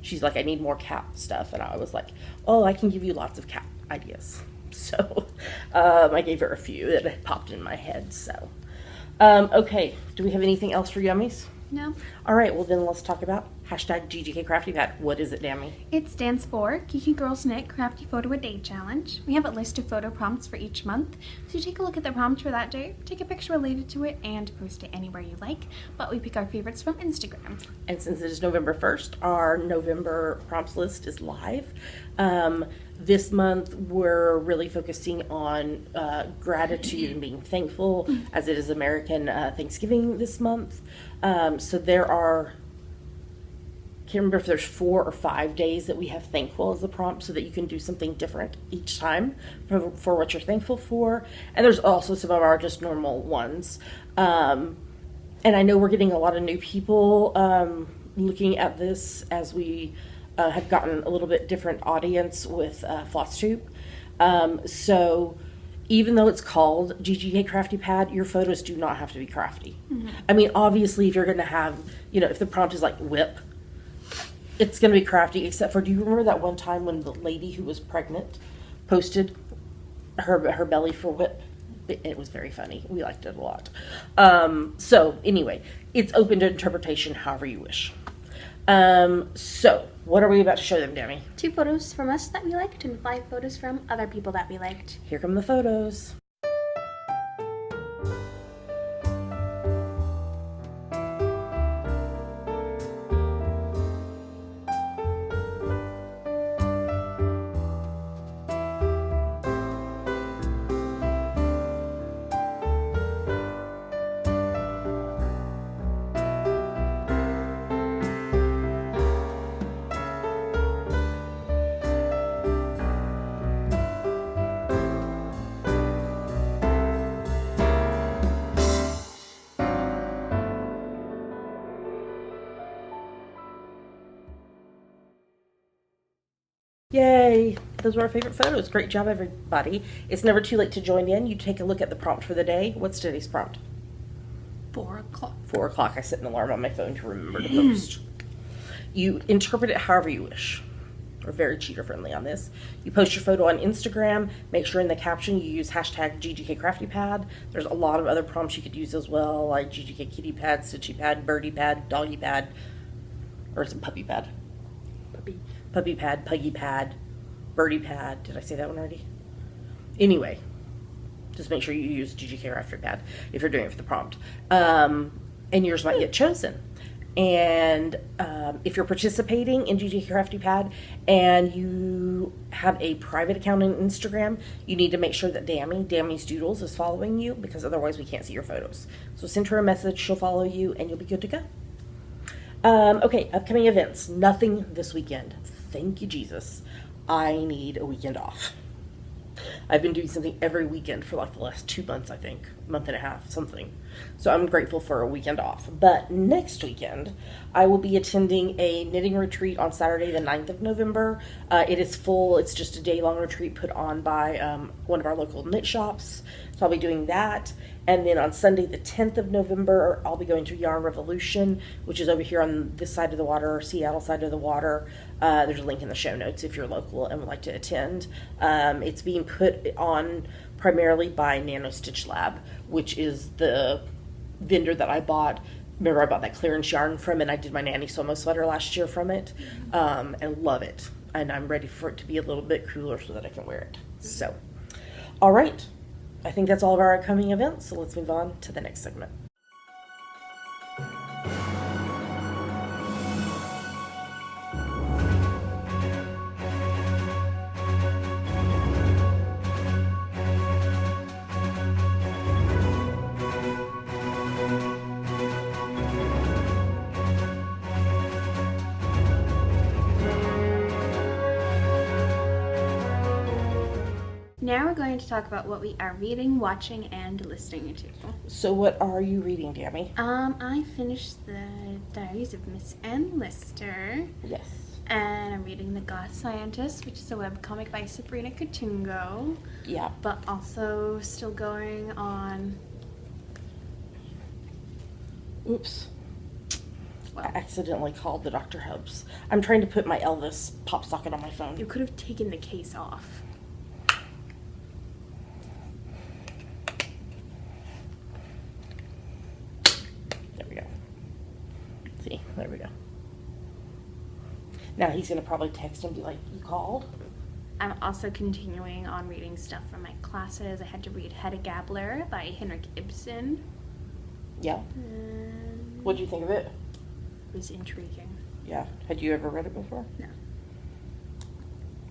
She's like, I need more cat stuff. And I was like, oh, I can give you lots of cat ideas. So I gave her a few that had popped in my head. So, okay. Do we have anything else for Yummies? No. All right. Well, then let's talk about hashtag GGK Crafty Pad. What is it, Dammy? It stands for Geeky Girls Knit Crafty Photo a Day Challenge. We have a list of photo prompts for each month, so you take a look at the prompt for that day, take a picture related to it, and post it anywhere you like. But we pick our favorites from Instagram. And since it is November 1st, our November prompts list is live. This month, we're really focusing on gratitude and being thankful, as it is American Thanksgiving this month. So there are, can't remember if there's 4 or 5 days that we have thankful as the prompt, so that you can do something different each time for what you're thankful for. And there's also some of our just normal ones. And I know we're getting a lot of new people looking at this as we have gotten a little bit different audience with FlossTube. So even though it's called GGK Crafty Pad, your photos do not have to be crafty. I mean, obviously, if you're going to have, if the prompt is like whip, it's going to be crafty, except for, do you remember that one time when the lady who was pregnant posted her belly for whip? It was very funny. We liked it a lot. So anyway, it's open to interpretation however you wish. So what are we about to show them, Dammy? 2 photos from us that we liked and 5 photos from other people that we liked. Here come the photos. Yay! Those were our favorite photos. Great job, everybody. It's never too late to join in. You take a look at the prompt for the day. What's today's prompt? 4 o'clock. 4 o'clock. I set an alarm on my phone to remember to post. You interpret it however you wish. We're very cheater friendly on this. You post your photo on Instagram. Make sure in the caption you use hashtag GGK Crafty Pad. There's a lot of other prompts you could use as well, like GGK Kitty Pad, Stitchy Pad, Birdie Pad, Doggy Pad, or some Puppy Pad. Puppy Pad, Puggy Pad, Birdie Pad. Did I say that one already? Anyway, just make sure you use GGK Crafty Pad if you're doing it for the prompt. And yours might get chosen. And if you're participating in GGK Crafty Pad and you have a private account on Instagram, you need to make sure that Dammy's Doodles is following you, because otherwise we can't see your photos. So send her a message, she'll follow you, and you'll be good to go. Okay, upcoming events. Nothing this weekend. Thank you, Jesus. I need a weekend off. I've been doing something every weekend for like the last 2 months, I think. Month and a half, something. So I'm grateful for a weekend off. But next weekend, I will be attending a knitting retreat on Saturday, the 9th of November. It is full. It's just a day-long retreat put on by one of our local knit shops. So I'll be doing that. And then on Sunday, the 10th of November, I'll be going to Yarn Revolution, which is over here on this side of the water, or Seattle side of the water. There's a link in the show notes if you're local and would like to attend. It's being put on primarily by Nano Stitch Lab, which is the vendor that I bought. Remember, I bought that clearance yarn from, and I did my Nanny Somo sweater last year from it, and love it. And I'm ready for it to be a little bit cooler so that I can wear it. So, all right. I think that's all of our upcoming events, so let's move on to the next segment. Now we're going to talk about what we are reading, watching, and listening to. So what are you reading, Tammy? I finished the Diaries of Miss Ann Lister. Yes. And I'm reading The Glass Scientist, which is a webcomic by Sabrina Katungo. Yeah. But also still going on... Oops. Well, I accidentally called the Dr. Hubs. I'm trying to put my Elvis pop socket on my phone. you could have taken the case off. There we go. See, there we go. Now he's going to probably text and be like, you called? I'm also continuing on reading stuff from my classes. I had to read Hedda Gabler by Henrik Ibsen. Yeah. What do you think of it? It was intriguing. Yeah. Had you ever read it before? No.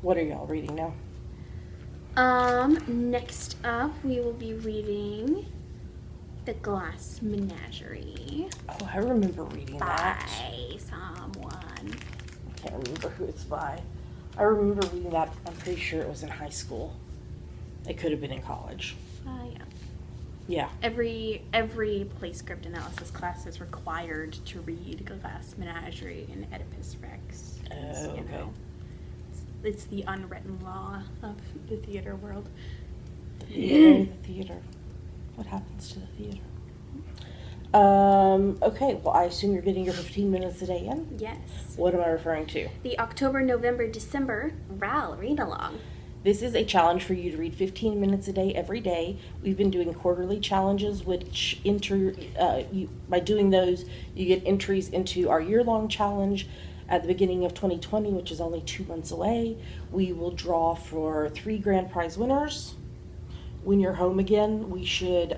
What are y'all reading now? Next up, we will be reading The Glass Menagerie Oh, I remember reading that. by someone. I can't remember who it's by. I remember reading that. I'm pretty sure it was in high school. It could have been in college. Yeah. Yeah. Every play script analysis class is required to read Glass Menagerie and Oedipus Rex. Oh, You okay. know, it's the unwritten law of the theater world. The theater. What happens to the theater? Okay, well, I assume you're getting your 15 minutes a day in? Yes. What am I referring to? The October, November, December RAL read along. This is a challenge for you to read 15 minutes a day every day. We've been doing quarterly challenges, which by doing those, you get entries into our year-long challenge at the beginning of 2020, which is only 2 months away. We will draw for 3 grand prize winners. When you're home again, we should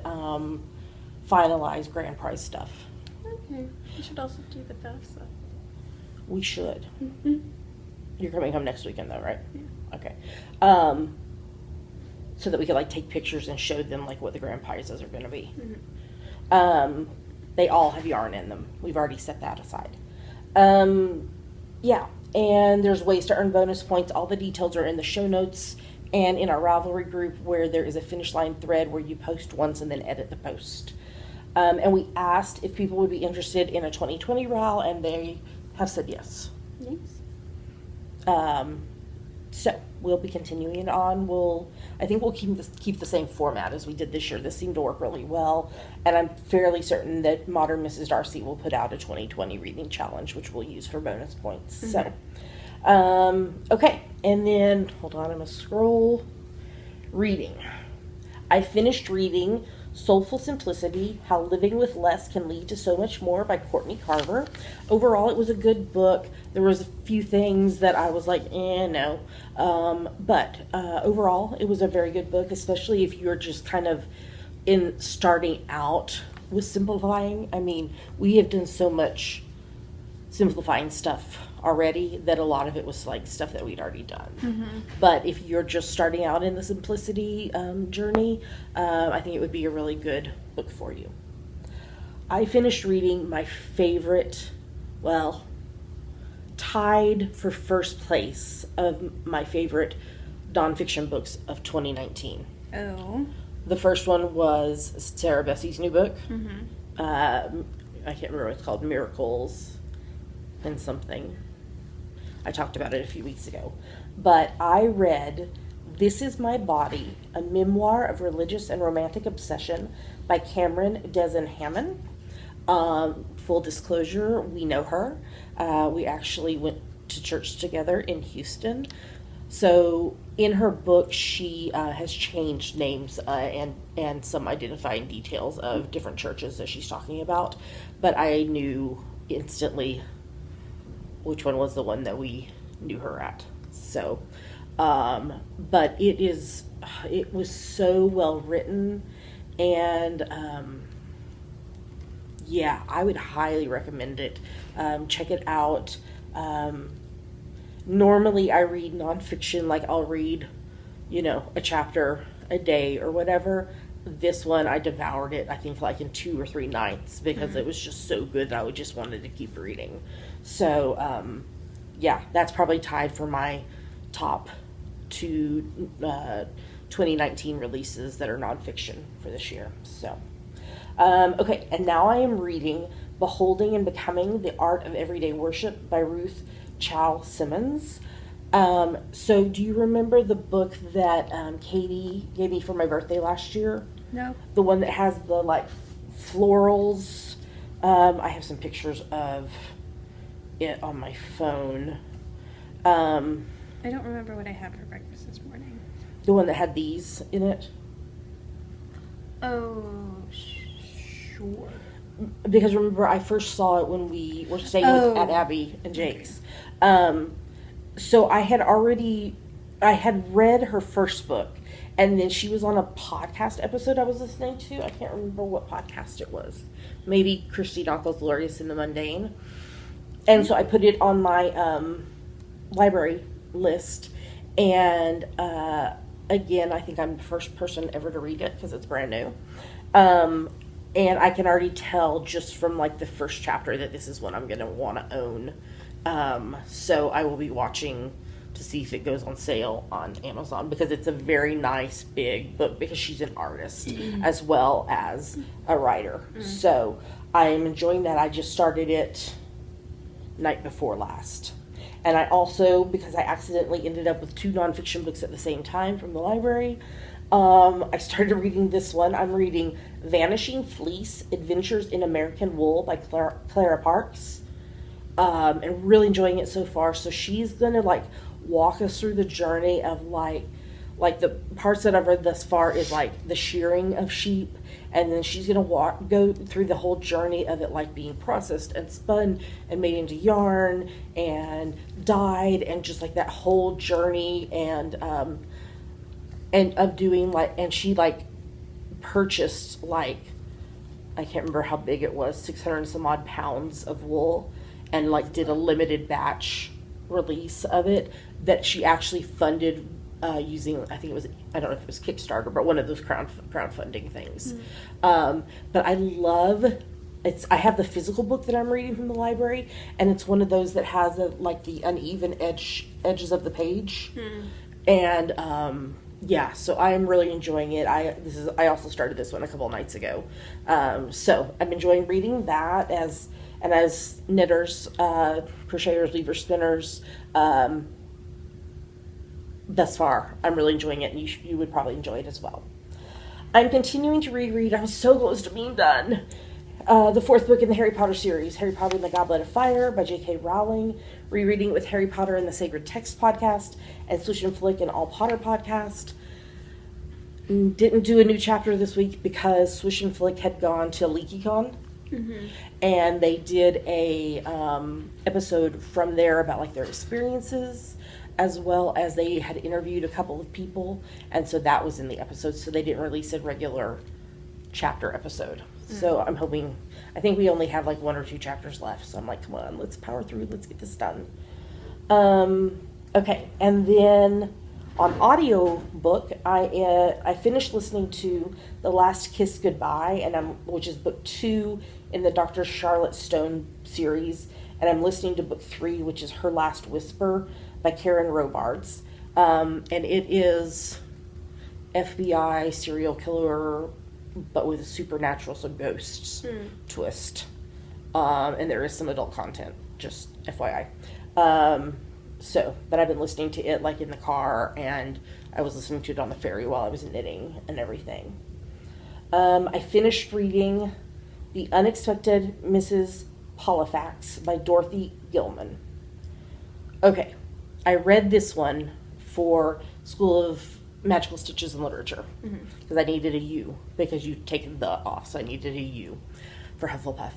finalize grand prize stuff. Okay. We should also do the FAFSA. We should. Mm-hmm. You're coming home next weekend though, right? Yeah. Okay. So that we could like take pictures and show them like what the grand prizes are going to be. Mm-hmm. They all have yarn in them. We've already set that aside. Yeah. And there's ways to earn bonus points. All the details are in the show notes and in our Ravelry group, where there is a finish line thread where you post once and then edit the post. And we asked if people would be interested in a 2020 RAL, and they have said yes. Nice. So we'll be continuing on. I think we'll keep the same format as we did this year. This seemed to work really well, and I'm fairly certain that Modern Mrs. Darcy will put out a 2020 reading challenge, which we'll use for bonus points. Mm-hmm. So, okay, and then hold on, I'm gonna scroll. Reading. I finished reading Soulful Simplicity: How Living with Less Can Lead to So Much More by Courtney Carver. Overall, it was a good book. There was a few things that I was like, no. But overall, it was a very good book, especially if you're just kind of starting out with simplifying. I mean, we have done so much simplifying stuff already that a lot of it was like stuff that we'd already done. Mm-hmm. But if you're just starting out in the simplicity journey, I think it would be a really good book for you. I finished reading my favorite, tied for first place of my favorite nonfiction books of 2019. Oh. The first one was Sarah Bessie's new book. Mm-hmm. I can't remember what it's called, Miracles and something. I talked about it a few weeks ago. But I read This Is My Body, a memoir of religious and romantic obsession by Cameron Dezen-Hammond. Full disclosure, we know her. We actually went to church together in Houston. So in her book, she has changed names and some identifying details of different churches that she's talking about. But I knew instantly which one was the one that we knew her at. So, but it was so well written, and yeah, I would highly recommend it. Check it out. Normally I read nonfiction, like I'll read, a chapter a day or whatever. This one, I devoured it, I think, like in 2 or 3 nights, because it was just so good that I just wanted to keep reading. So, yeah, that's probably tied for my top 2 2019 releases that are nonfiction for this year. So, okay, and now I am reading Beholding and Becoming: The Art of Everyday Worship by Ruth Chow Simmons. So do you remember the book that Katie gave me for my birthday last year? No. The one that has the like florals. I have some pictures of it on my phone. I don't remember what I had for breakfast this morning. The one that had these in it. Oh, sure. Because remember, I first saw it when we were staying at Abby and Jake's. So I had read her first book, and then she was on a podcast episode I was listening to. I can't remember what podcast it was. Maybe Christy Donkel's Glorious in the Mundane. And so I put it on my library list. And again, I think I'm the first person ever to read it because it's brand new. And I can already tell just from like the first chapter that this is one I'm going to want to own. So I will be watching to see if it goes on sale on Amazon, because it's a very nice big book, because she's an artist as well as a writer. So I am enjoying that. I just started it night before last. And I also, because I accidentally ended up with 2 nonfiction books at the same time from the library, I started reading this one. I'm reading Vanishing Fleece: Adventures in American Wool by Clara Parks. And really enjoying it so far. So she's going to like walk us through the journey of like the parts that I've read thus far is like the shearing of sheep. And then she's going to go through the whole journey of it, like being processed and spun and made into yarn and dyed, and just like that whole journey and of doing like, and she like purchased like, I can't remember how big it was, 600 and some odd pounds of wool, and like did a limited batch release of it that she actually funded using, I think it was, I don't know if it was Kickstarter, but one of those crowdfunding things. But I love, I have the physical book that I'm reading from the library, and it's one of those that has like the uneven edges of the page. And yeah, so I am really enjoying it. I also started this one a couple of nights ago. So I'm enjoying reading that as knitters, crocheters, weavers, spinners, thus far. I'm really enjoying it, and you would probably enjoy it as well. I'm continuing to reread, I was so close to being done, the 4th book in the Harry Potter series, Harry Potter and the Goblet of Fire by J.K. Rowling, rereading it with Harry Potter and the Sacred Text podcast, and Swish and Flick and All Potter podcast. Didn't do a new chapter this week because Swish and Flick had gone to LeakyCon. And they did a episode from there about like their experiences, as well as they had interviewed a couple of people, and so that was in the episode, so they didn't release a regular chapter episode. So I'm hoping, I think we only have like 1 or 2 chapters left, so I'm like, come on, let's power through, let's get this done. Okay, and then on audio book, I finished listening to The Last Kiss Goodbye, which is book 2 in the Dr. Charlotte Stone series, and I'm listening to book 3, which is Her Last Whisper by Karen Robards, and it is FBI serial killer, but with a supernatural, so ghosts twist, and there is some adult content, just FYI. But I've been listening to it like in the car, and I was listening to it on the ferry while I was knitting and everything. I finished reading The Unexpected Mrs. Polifax by Dorothy Gilman. Okay, I read this one for School of Magical Stitches and Literature because I needed a U, because you've taken the off, so I needed a U for Hufflepuff.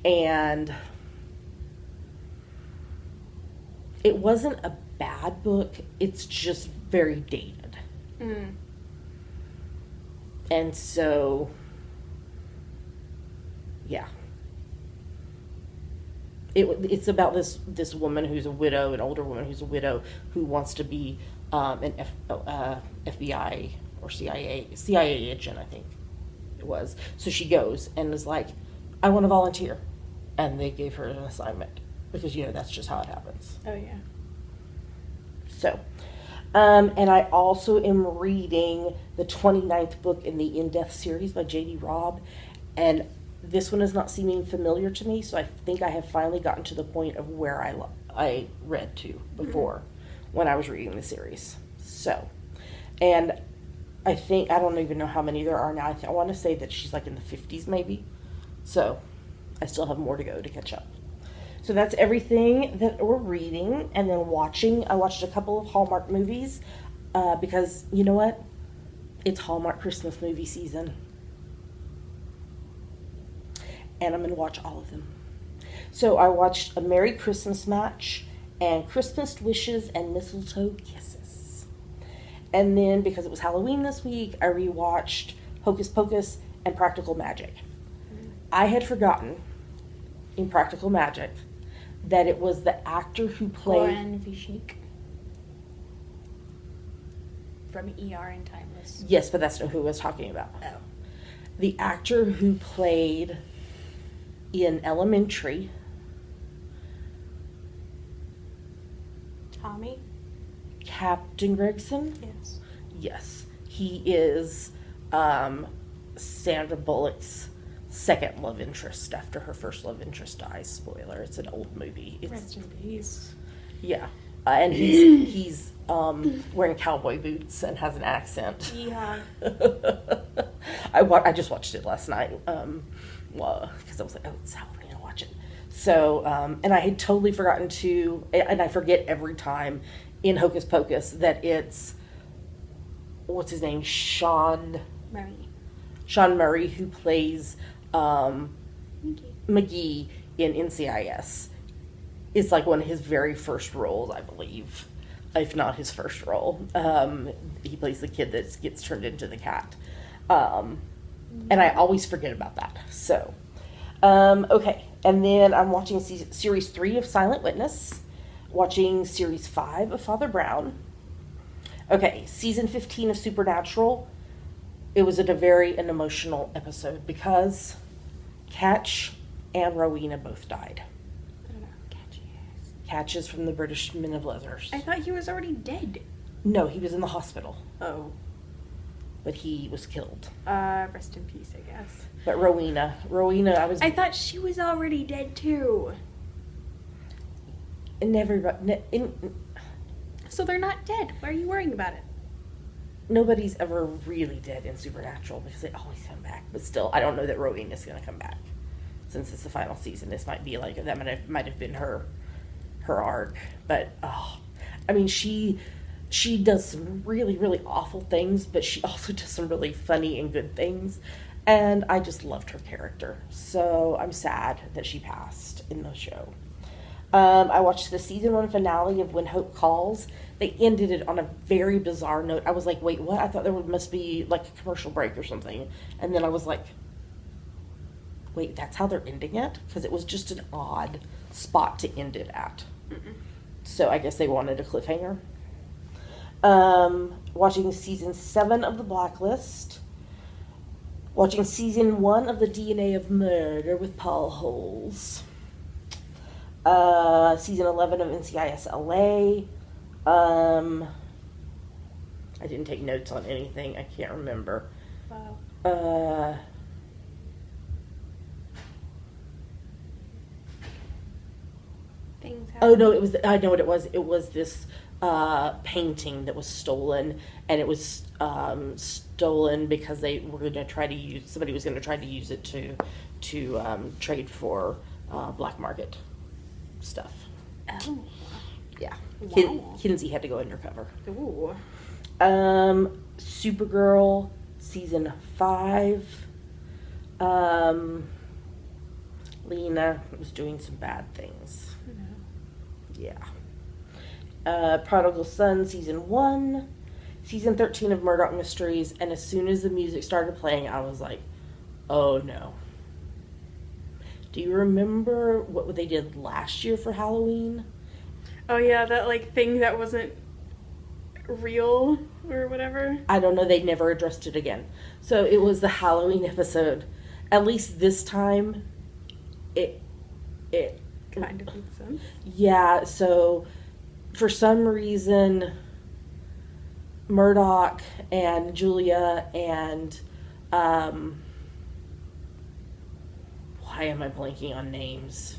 And it wasn't a bad book, it's just very dated. And so, yeah. It's about this woman who's a widow, an older woman who's a widow, who wants to be an FBI or CIA agent, I think it was. So she goes and is like, I want to volunteer. And they gave her an assignment because, that's just how it happens. Oh, yeah. So, And I also am reading the 29th book in the In Death series by J.D. Robb. And this one is not seeming familiar to me, so I think I have finally gotten to the point of where I read to before when I was reading the series. So, and I think, I don't even know how many there are now. I want to say that she's like in the 50s maybe. So, I still have more to go to catch up. So that's everything that we're reading. And then watching, I watched a couple of Hallmark movies because, you know what? It's Hallmark Christmas movie season. And I'm going to watch all of them. So I watched A Merry Christmas Match and Christmas Wishes and Mistletoe Kisses. And then, because it was Halloween this week, I rewatched Hocus Pocus and Practical Magic. I had forgotten in Practical Magic that it was the actor who played... Goran Vishnik from ER and Timeless. Yes, but that's not who I was talking about. Oh. The actor who played in Elementary... Tommy? Captain Gregson? Yes. Yes. He is Sandra Bullock's second love interest after her first love interest dies. Spoiler, it's an old movie. Rest in peace. Yeah. And he's wearing cowboy boots and has an accent. Yeah. I just watched it last night because I was like, oh, it's Halloween, I'll watch it. So, and I had totally forgotten to, and I forget every time in Hocus Pocus that it's, what's his name? Sean Murray, who plays McGee in NCIS. It's like one of his very first roles, I believe, if not his first role. He plays the kid that gets turned into the cat. And I always forget about that. So, okay. And then I'm watching Series 3 of Silent Witness. Watching Series 5 of Father Brown. Okay, Season 15 of Supernatural. It was an emotional episode because Catch and Rowena both died. I don't know who Catch is. Catch is from the British Men of Leathers. I thought he was already dead. No, he was in the hospital, Oh. but he was killed. Rest in peace, I guess. But Rowena, I thought she was already dead too. So they're not dead. Why are you worrying about it? Nobody's ever really dead in Supernatural because they always come back. But still, I don't know that Rowena's going to come back since it's the final season. This might be like, that might have been her arc. But, I mean, she does some really, really awful things, but she also does some really funny and good things. And I just loved her character. So I'm sad that she passed in the show. I watched the season 1 finale of When Hope Calls. They ended it on a very bizarre note. I was like, wait, what? I thought there must be like a commercial break or something. And then I was like, wait, that's how they're ending it? Because it was just an odd spot to end it at. So I guess they wanted a cliffhanger. Watching season 7 of The Blacklist. Watching season 1 of The DNA of Murder with Paul Holes. Season 11 of NCIS LA. I didn't take notes on anything. I can't remember. Wow. Things happen. Oh no, I know what it was. It was this painting that was stolen, and it was stolen because they were going to try to somebody was going to try to use it to trade for black market stuff. Oh. Yeah. Wow. Kinsey had to go undercover. Ooh. Supergirl season 5. Lena was doing some bad things. Yeah. Prodigal Son season 1. Season 13 of Murdoch Mysteries. And as soon as the music started playing, I was like, oh no. Do you remember what they did last year for Halloween? Oh yeah, that like thing that wasn't real or whatever. I don't know. They never addressed it again. So it was the Halloween episode. At least this time, it Kind of makes sense. yeah. So for some reason, Murdoch and Julia and why am I blanking on names?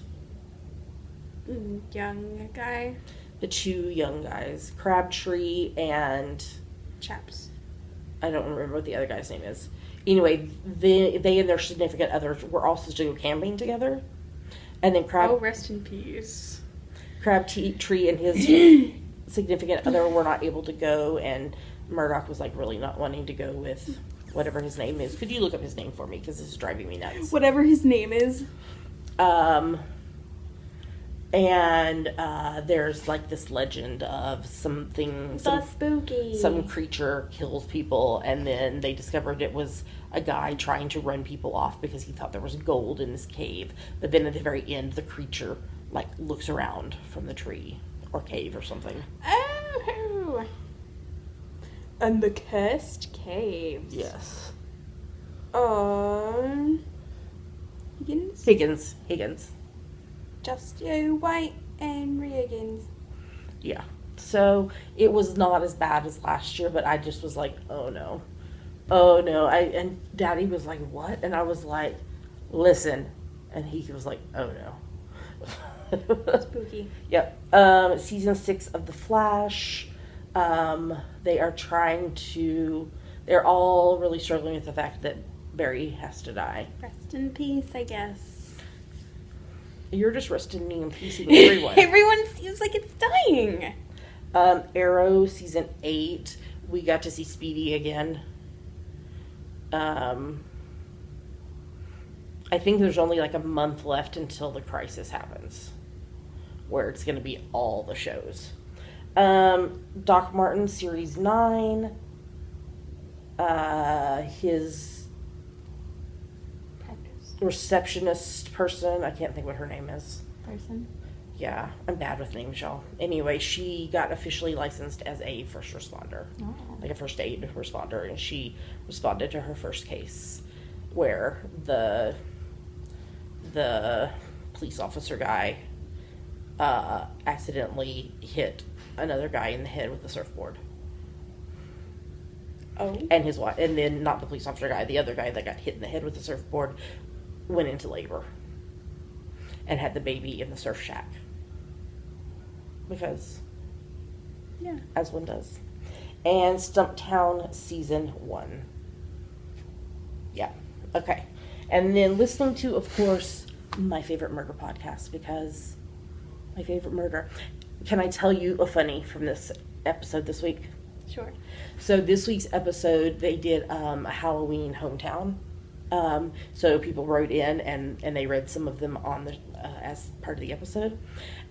Young guy. The two young guys, Crabtree and Chaps. I don't remember what the other guy's name is. Anyway, they and their significant others were all supposed to go camping together, and then rest in peace. Crabtree and his significant other were not able to go, and Murdoch was like really not wanting to go with whatever his name is. Could you look up his name for me, because this is driving me nuts. Whatever his name is. And there's like this legend of some spooky. Some creature kills people, and then they discovered it was a guy trying to run people off because he thought there was gold in this cave. But then at the very end, the creature like looks around from the tree or cave or something. Oh, and the cursed caves. Yes. Higgins. Just Joe White and Higgins. Yeah. So it was not as bad as last year, but I just was like, oh no. And Daddy was like, what? And I was like, listen. And he was like, oh no. Spooky. Yep. Season 6 of The Flash. They're all really struggling with the fact that Barry has to die. Rest in peace, I guess. You're just resting in peace with everyone. Everyone seems like it's dying. Arrow season 8. We got to see Speedy again. I think there's only like a month left until the crisis happens, where it's going to be all the shows. Doc Martin series 9. His receptionist person, I can't think what her name is. Yeah, I'm bad with names, y'all. Anyway, she got officially licensed as a first responder, like a first aid responder, and she responded to her first case where the police officer guy accidentally hit another guy in the head with a surfboard. Oh. And his wife, and then not the police officer guy, the other guy that got hit in the head with the surfboard went into labor and had the baby in the surf shack. Because, yeah, as one does. And Stumptown season 1. Yeah. Okay. And then listening to, of course, my favorite murder podcast, because my favorite murder. Can I tell you a funny from this episode this week? Sure. So this week's episode, they did a Halloween hometown. So people wrote in and they read some of them on the as part of the episode.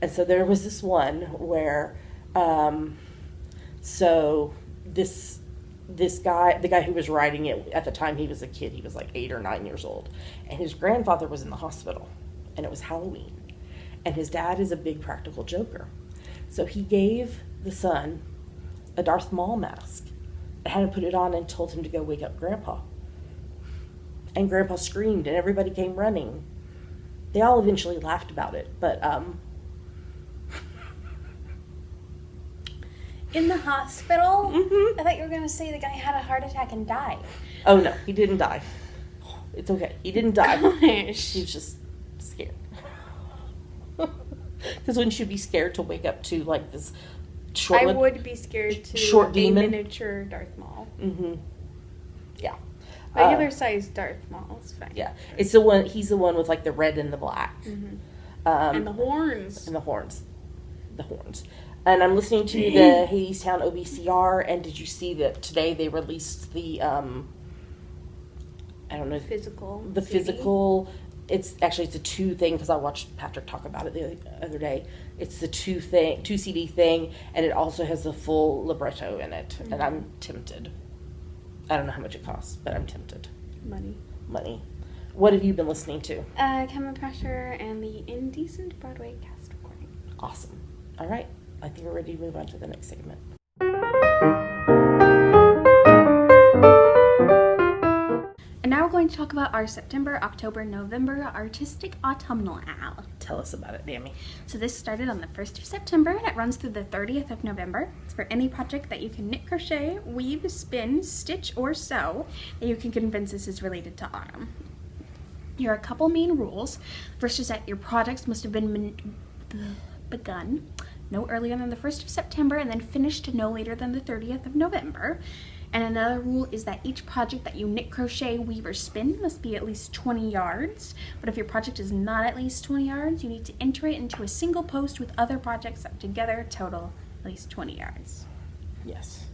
And so there was this one where so this guy, the guy who was writing it, at the time he was a kid, he was like 8 or 9 years old, and his grandfather was in the hospital, and it was Halloween, and his dad is a big practical joker, so he gave the son a Darth Maul mask and had him put it on and told him to go wake up Grandpa. And Grandpa screamed and everybody came running. They all eventually laughed about it, but in the hospital? Mm-hmm. I thought you were going to say the guy had a heart attack and died. Oh no, he didn't die. It's okay. He didn't die. Gosh. He was just scared. Because wouldn't you be scared to wake up to like this short? I would be scared to short demon? a miniature Darth Maul. Mm-hmm. Yeah. Regular sized Darth Maul is fine. Yeah, it's the one. He's the one with like the red and the black, and the horns. And the horns. And I'm listening to the Hadestown OBCR. And did you see that today they released the I don't know, Physical. the CD? physical. It's a 2 thing, because I watched Patrick talk about it the other day. It's the 2 CD thing, and it also has the full libretto in it. And I'm tempted. I don't know how much it costs, but I'm tempted. Money. What have you been listening to? Common Pressure and the Indecent Broadway cast recording. Awesome. All right. I think we're ready to move on to the next segment. And now we're going to talk about our September, October, November artistic autumnal owl. Tell us about it, Dammy. So this started on the 1st of September and it runs through the 30th of November. It's for any project that you can knit, crochet, weave, spin, stitch, or sew that you can convince this is related to autumn. Here are a couple main rules. First is that your projects must have been begun no earlier than the 1st of September and then finished no later than the 30th of November. And another rule is that each project that you knit, crochet, weave, or spin must be at least 20 yards. But if your project is not at least 20 yards, you need to enter it into a single post with other projects that together total at least 20 yards. Yes.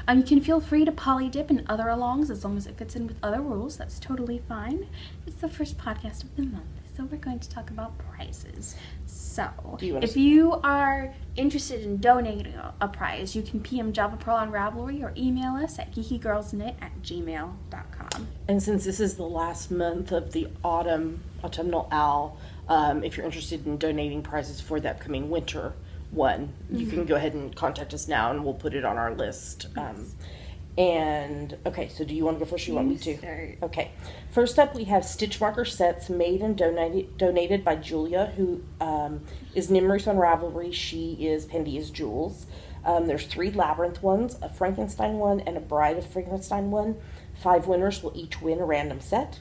You can feel free to poly dip in other alongs as long as it fits in with other rules. That's totally fine. It's the first podcast of the month, so we're going to talk about prizes. So, if you are interested in donating a prize, you can PM Java Pearl on Ravelry or email us at geekygirlsknit@gmail.com. And since this is the last month of the autumnal owl, if you're interested in donating prizes for the upcoming winter one, you can go ahead and contact us now and we'll put it on our list. And okay, so do you want to go first? You want me to? Start. Okay. First up, we have stitch marker sets made and donated by Julia, who is Nimrus on Ravelry. She is Pandia's Jewels. There's 3 labyrinth ones, a Frankenstein one, and a Bride of Frankenstein one. 5 winners will each win a random set.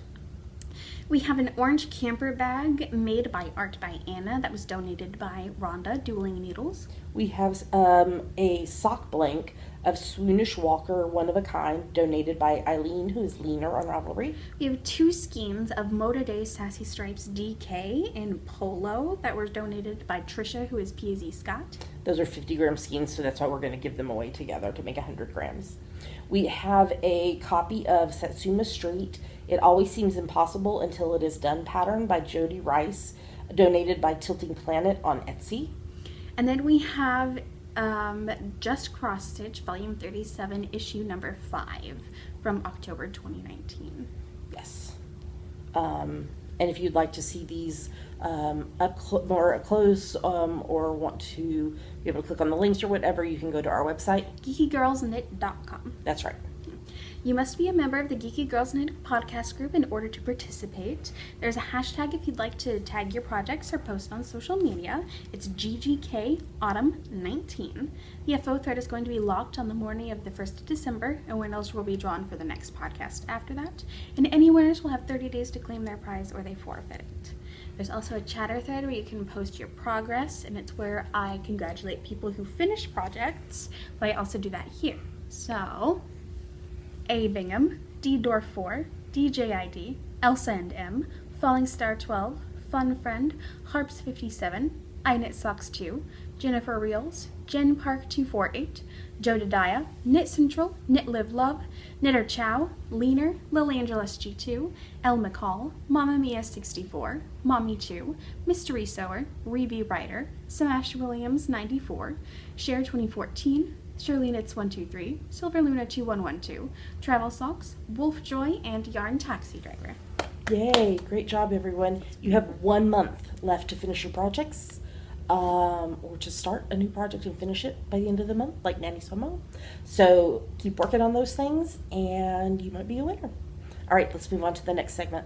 We have an orange camper bag made by Art by Anna that was donated by Rhonda, Dueling Needles. We have a sock blank of Swoonish Walker, one of a kind, donated by Eileen, who is Leaner on Ravelry. We have 2 skeins of Moda Day Sassy Stripes DK in Polo that were donated by Trisha, who is P.Z. Scott. Those are 50-gram skeins, so that's why we're going to give them away together to make 100 grams. We have a copy of Satsuma Street, It Always Seems Impossible Until It Is Done pattern by Jody Rice, donated by Tilting Planet on Etsy. And then we have Just Cross Stitch, Volume 37, Issue number 5 from October 2019. Yes. And if you'd like to see these more up close or want to be able to click on the links or whatever, you can go to our website. GeekyGirlsKnit.com. That's right. You must be a member of the Geeky Girls Knit podcast group in order to participate. There's a hashtag if you'd like to tag your projects or post on social media. It's GGKAutumn19. The FO thread is going to be locked on the morning of the 1st of December, and winners will be drawn for the next podcast after that. And any winners will have 30 days to claim their prize or they forfeit it. There's also a chatter thread where you can post your progress, and it's where I congratulate people who finish projects, but I also do that here. So, A. Bingham, D. Dorf4, DJID, Elsa and M, Falling Star 12, Fun Friend, Harps 57, I Knit Socks 2, Jennifer Reels, Jen Park 248, Joe Dadiah, Knit Central, Knit Live Love, Knitter Chow, Leaner, Lily Angel SG2, Elle McCall, Mama Mia 64, Mommy 2, Mystery Sewer, Revy Writer, Smash Williams 94, Share 2014, Shirley Knits 123, Silver Luna 2112, Travel Socks, Wolf Joy, and Yarn Taxi Driver. Yay! Great job, everyone. You have 1 month left to finish your projects, or to start a new project and finish it by the end of the month, like Nanny Samo. So keep working on those things, and you might be a winner. All right, let's move on to the next segment.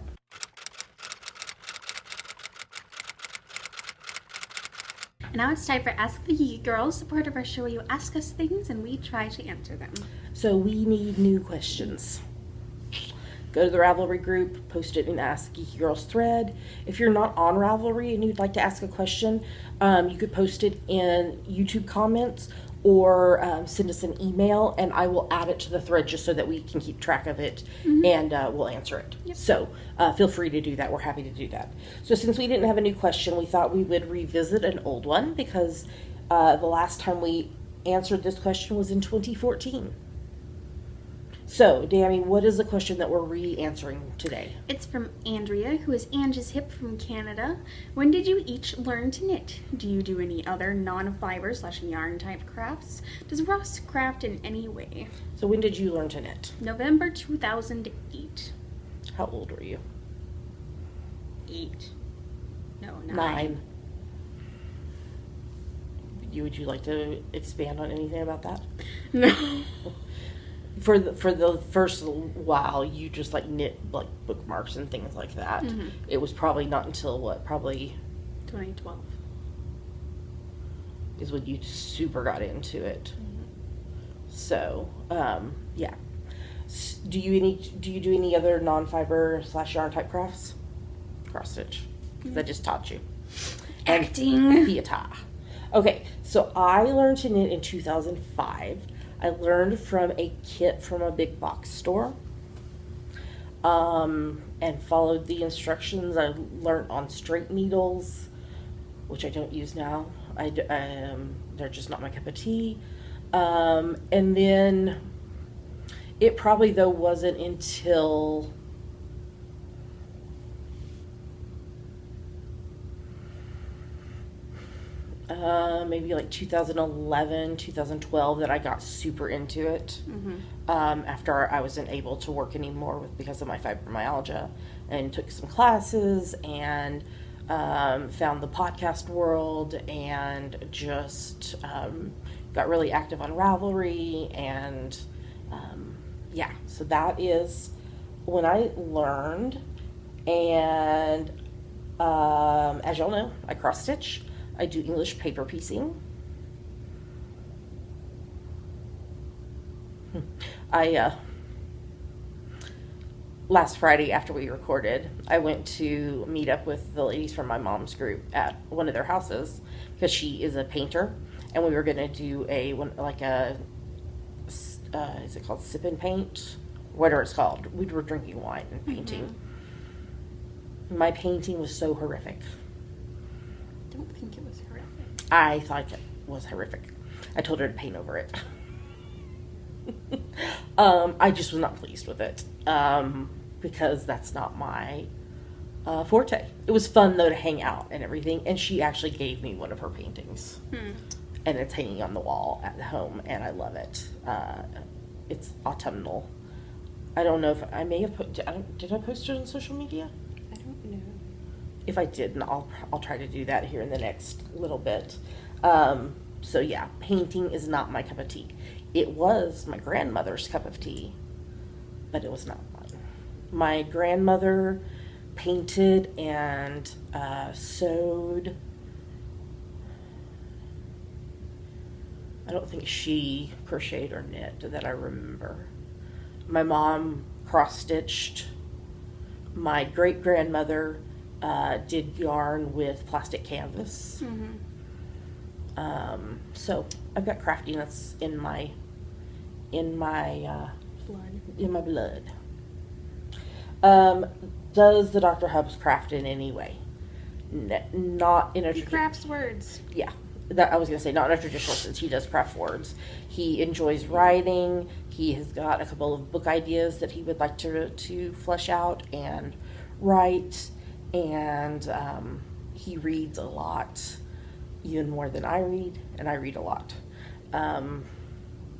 And now it's time for Ask the Geeky Girls, the part of our show where you ask us things and we try to answer them. So we need new questions. Go to the Ravelry group, post it in the Ask Geeky Girls thread. If you're not on Ravelry and you'd like to ask a question, you could post it in YouTube comments or send us an email, and I will add it to the thread just so that we can keep track of it, and we'll answer it. Yep. So feel free to do that. We're happy to do that. So since we didn't have a new question, we thought we would revisit an old one because the last time we answered this question was in 2014. So, Dammy, what is the question that we're re-answering today? It's from Andrea, who is Angie's Hip from Canada. When did you each learn to knit? Do you do any other non-fiber/yarn type crafts? Does Ross craft in any way? So when did you learn to knit? November 2008. How old were you? 8. No, 9. 9. Would you like to expand on anything about that? No. For the first little while, you just like knit like bookmarks and things like that. Mhm. It was probably not until probably 2012. is when you super got into it. So, yeah. Do you do any other non-fiber / yarn type crafts? Cross stitch. Because I just taught you. And Acting. theater. Okay, so I learned to knit in 2005. I learned from a kit from a big box store. And followed the instructions. I learned on straight needles, which I don't use now. They're just not my cup of tea. And then it probably though wasn't until maybe like 2011, 2012 that I got super into it. After I wasn't able to work anymore because of my fibromyalgia, and took some classes and found the podcast world, and just got really active on Ravelry, and yeah, so that is when I learned. And as y'all know, I cross stitch. I do English paper piecing. I last Friday after we recorded, I went to meet up with the ladies from my mom's group at one of their houses because she is a painter, and we were going to do is it called sip and paint? Whatever it's called. We were drinking wine and painting. My painting was so horrific. I don't think it was horrific. I thought it was horrific. I told her to paint over it. I just was not pleased with it because that's not my forte. It was fun though to hang out and everything, and she actually gave me one of her paintings, and it's hanging on the wall at home, and I love it. It's autumnal. I don't know if I may have put. Did I post it on social media? I don't know. If I didn't, I'll try to do that here in the next little bit. So yeah, painting is not my cup of tea. It was my grandmother's cup of tea, but it was not mine. My grandmother painted and sewed. I don't think she crocheted or knit that I remember. My mom cross-stitched. My great-grandmother did yarn with plastic canvas. So I've got craftiness in my blood. Does the Dr. Hubs craft in any way? Not in a He crafts words. Yeah, that I was gonna say, not in a traditional sense. He does craft words. He enjoys writing. He has got a couple of book ideas that he would like to flesh out and write, and he reads a lot, even more than I read, and I read a lot.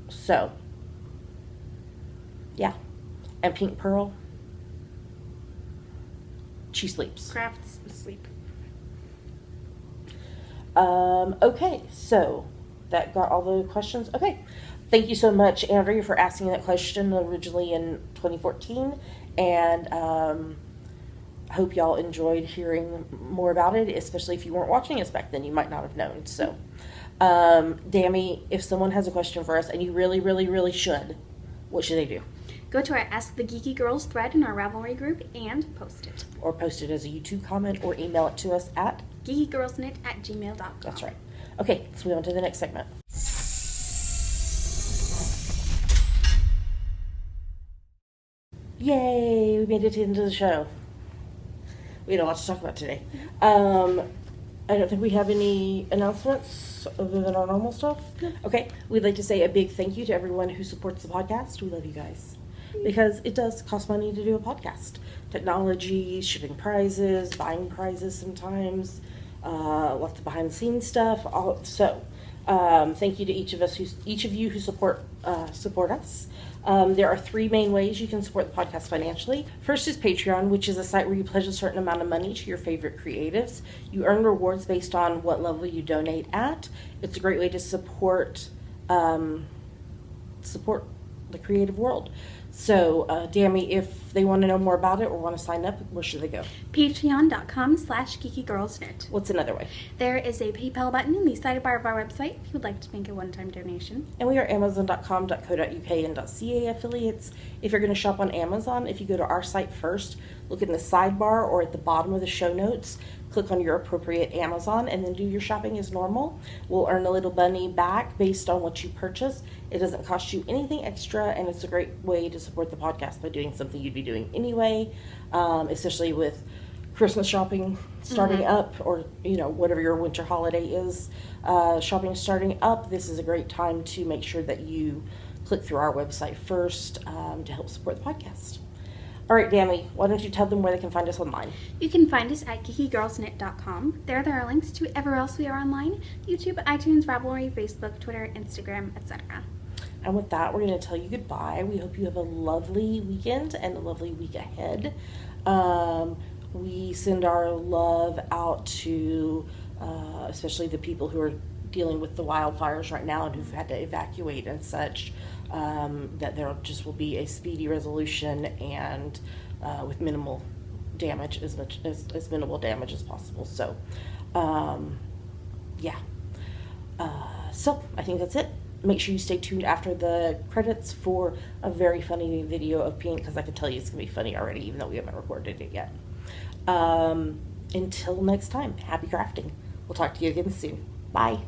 So yeah, and Pink Pearl, she sleeps. Crafts sleep. Okay, so that got all the questions. Okay, thank you so much, Andrea, for asking that question originally in 2014, and I hope y'all enjoyed hearing more about it, especially if you weren't watching us back then. You might not have known. So, Dammy, if someone has a question for us, and you really, really, really should, what should they do? Go to our Ask the Geeky Girls thread in our Ravelry group and post it. Or post it as a YouTube comment, or email it to us at geekygirlsknit@gmail.com. That's right. Okay, let's move on to the next segment. Yay, we made it into the show. We had a lot to talk about today. I don't think we have any announcements other than our normal stuff. No. Okay, we'd like to say a big thank you to everyone who supports the podcast. We love you guys. Because it does cost money to do a podcast. Technology, shipping prizes, buying prizes sometimes, lots of behind the scenes stuff. Thank you to each of you who support us. There are three main ways you can support the podcast financially. First is Patreon, which is a site where you pledge a certain amount of money to your favorite creatives. You earn rewards based on what level you donate at. It's a great way to support the creative world. So, Dammy, if they want to know more about it or want to sign up, where should they go? Patreon.com/geekygirlsnet. What's another way? There is a PayPal button in the sidebar of our website if you'd like to make a one-time donation. And we are amazon.com.co.uk and .ca affiliates. If you're going to shop on Amazon, if you go to our site first, look in the sidebar or at the bottom of the show notes, click on your appropriate Amazon, and then do your shopping as normal. We'll earn a little money back based on what you purchase. It doesn't cost you anything extra, and it's a great way to support the podcast by doing something you'd be doing anyway, especially with Christmas shopping starting up, or whatever your winter holiday is, shopping starting up. This is a great time to make sure that you click through our website first to help support the podcast. All right, Dammy, why don't you tell them where they can find us online? You can find us at geekygirlsnet.com. There are links to everywhere else we are online: YouTube, iTunes, Ravelry, Facebook, Twitter, Instagram, etc. And with that, we're going to tell you goodbye. We hope you have a lovely weekend and a lovely week ahead. We send our love out to especially the people who are dealing with the wildfires right now and who've had to evacuate and such, that there just will be a speedy resolution and with minimal damage, as minimal damage as possible. So, so I think that's it. Make sure you stay tuned after the credits for a very funny video of Pink, because I can tell you it's going to be funny already, even though we haven't recorded it yet. Until next time, happy crafting. We'll talk to you again soon. Bye.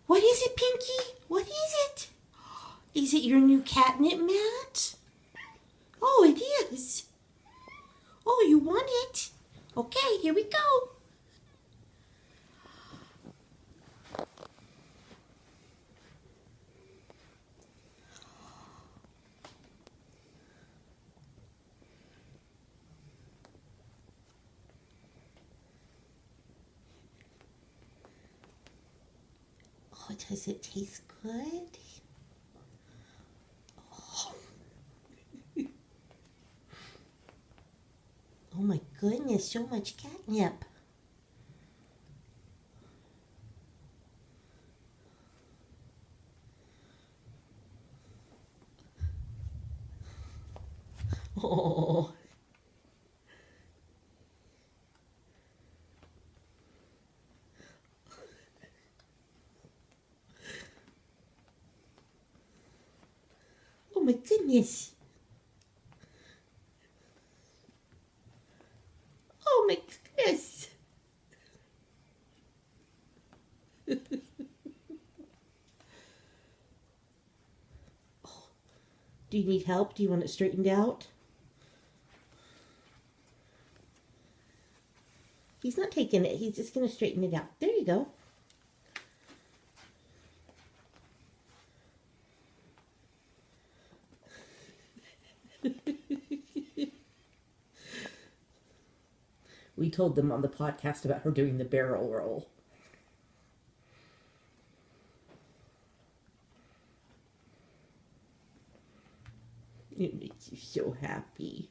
What is it, Pinky? What is it? Is it your new catnip mat? Oh, it is. Oh, you want it? Okay, here we go. Oh, does it taste good? Oh. Oh my goodness, so much catnip. Oh. Oh my goodness. Oh my goodness. Oh. Do you need help? Do you want it straightened out? He's not taking it. He's just going to straighten it out. There you go. We told them on the podcast about her doing the barrel roll. It makes you so happy.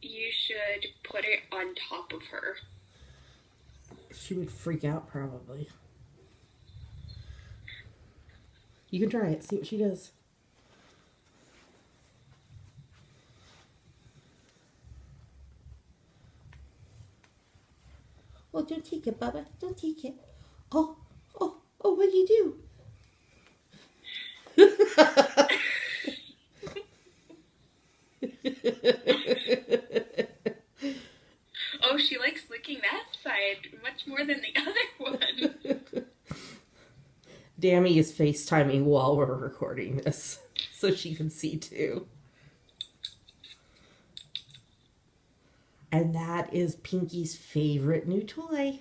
You should put it on top of her. She would freak out, probably. You can try it, see what she does. Oh, don't take it, Bubba. Don't take it. Oh, what do you do? Oh, she likes licking that side. Dammy is FaceTiming while we're recording this, so she can see too. And that is Pinky's favorite new toy.